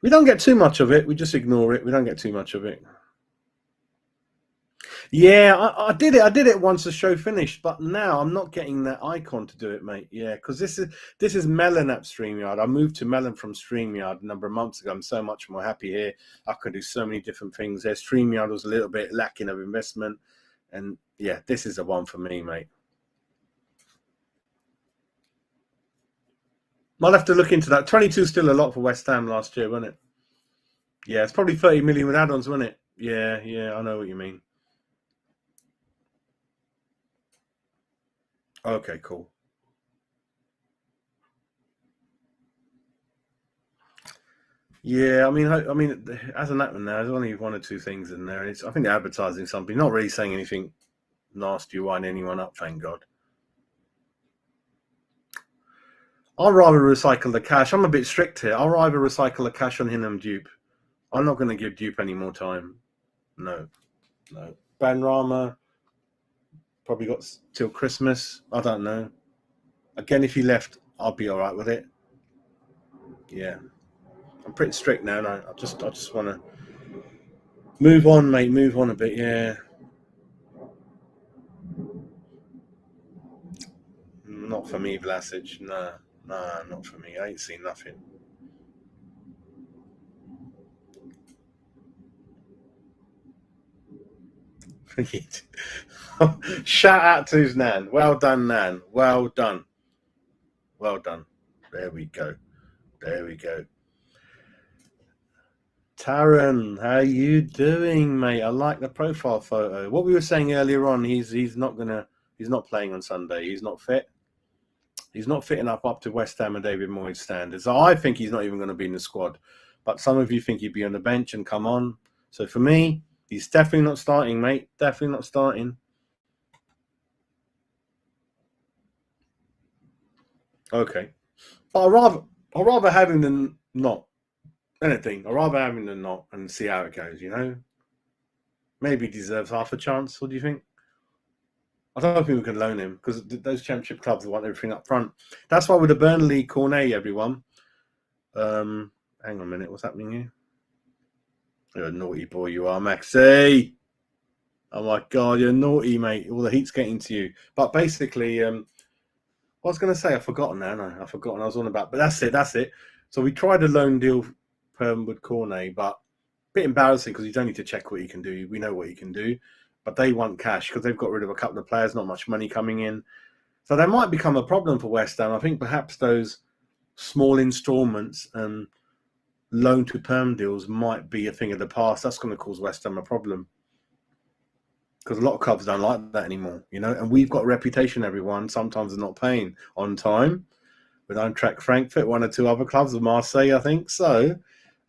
We don't get too much of it. We just ignore it. We don't get too much of it. Yeah, I did it. I did it once the show finished, but now I'm not getting that icon to do it, mate. Yeah, because this is Melon app StreamYard. I moved to Melon from StreamYard a number of months ago. I'm so much more happy here. I can do so many different things there. StreamYard was a little bit lacking of investment, and yeah, this is the one for me, mate. I'll have to look into that. 22 is still a lot for West Ham last year, wasn't it? Yeah, it's probably 30 million with add-ons, wasn't it? Yeah, I know what you mean. Okay, cool. Yeah, I mean, as an happened now, there's only one or two things in there. I think they're advertising something, not really saying anything nasty or winding anyone up, thank God. I'll rather recycle the cash. I'm a bit strict here. I'll rather recycle the cash on Hinham Dupe. I'm not going to give Dupe any more time. No. Ben Rama probably got till Christmas. I don't know. Again, if he left, I'll be all right with it. Yeah. I'm pretty strict now. No, I just want to move on, mate. Move on a bit. Yeah. Not for me, Vlasic. Nah, not for me. I ain't seen nothing. Shout out to his Nan. Well done, Nan. Well done. Well done. There we go. Taran, how you doing, mate? I like the profile photo. What we were saying earlier on, he's not playing on Sunday. He's not fit. He's not fit enough up to West Ham and David Moyes standards. So I think he's not even going to be in the squad. But some of you think he'd be on the bench and come on. So for me, he's definitely not starting, mate. Definitely not starting. Okay. But I'd rather have him than not. Anything. I'd rather have him than not and see how it goes, you know? Maybe he deserves half a chance. What do you think? I don't think we can loan him because those championship clubs want everything up front. That's why with the Burnley Cornet, everyone. Hang on a minute. What's happening here? You're a naughty boy, you are, Maxi. Oh my God, you're naughty, mate. All the heat's getting to you. But basically, what I was going to say, I've forgotten now. No, I've forgotten. I was on about, but that's it. So we tried a loan deal with Cornet, but a bit embarrassing because you don't need to check what he can do. We know what he can do, but they want cash because they've got rid of a couple of players, not much money coming in. So that might become a problem for West Ham. I think perhaps those small instalments and loan to perm deals might be a thing of the past. That's going to cause West Ham a problem because a lot of clubs don't like that anymore, and we've got a reputation, everyone. Sometimes they're not paying on time. With Eintracht Frankfurt, one or two other clubs, of Marseille, I think so.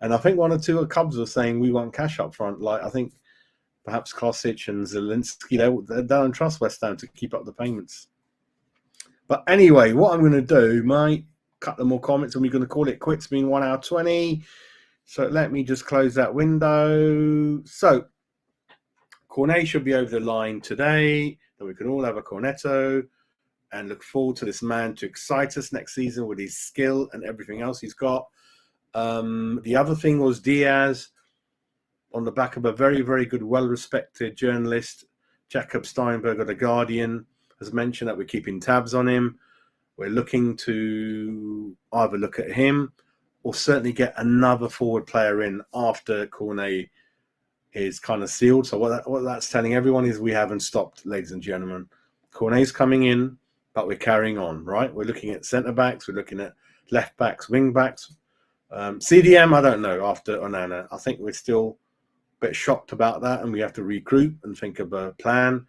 And I think one or two clubs were saying we want cash up front. Like, I think perhaps Klosic and Zielinski, they don't trust West Ham to keep up the payments. But anyway, what I'm going to do, mate, couple more comments, and we're going to call it quits, being 1 hour 20. So let me just close that window. So Cornet should be over the line today. Then we can all have a cornetto and look forward to this man to excite us next season with his skill and everything else he's got. The other thing was Diaz, on the back of a very, very good, well-respected journalist, Jacob Steinberg of The Guardian, has mentioned that we're keeping tabs on him. We're looking to either look at him or certainly get another forward player in after Cornet is kind of sealed. So what that's telling everyone is we haven't stopped, ladies and gentlemen. Cornet's coming in, but we're carrying on, right? We're looking at centre-backs. We're looking at left-backs, wing-backs. CDM, I don't know, after Onana. I think we're still a bit shocked about that, and we have to regroup and think of a plan.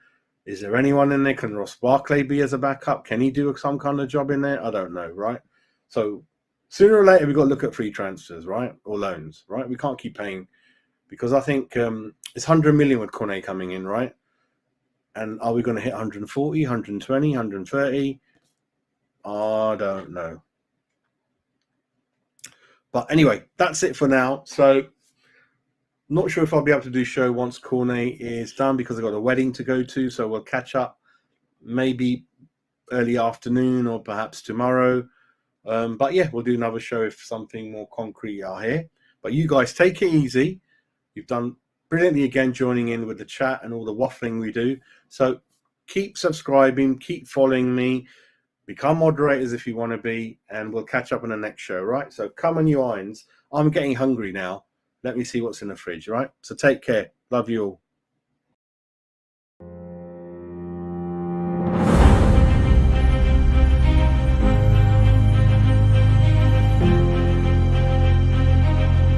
Is there anyone in there? Can Ross Barkley be as a backup? Can he do some kind of job in there? I don't know, right? So sooner or later, we've got to look at free transfers, right? Or loans, right? We can't keep paying because I think it's 100 million with Cornet coming in, right? And are we going to hit 140, 120, 130? I don't know. But anyway, that's it for now. So not sure if I'll be able to do show once Cornet is done because I've got a wedding to go to. So we'll catch up maybe early afternoon or perhaps tomorrow. But yeah, we'll do another show if something more concrete are here. But you guys take it easy. You've done brilliantly again joining in with the chat and all the waffling we do. So keep subscribing, keep following me, become moderators if you want to be, and we'll catch up on the next show, right? So come on, you irons. I'm getting hungry now. Let me see what's in the fridge, right? So take care. Love you all.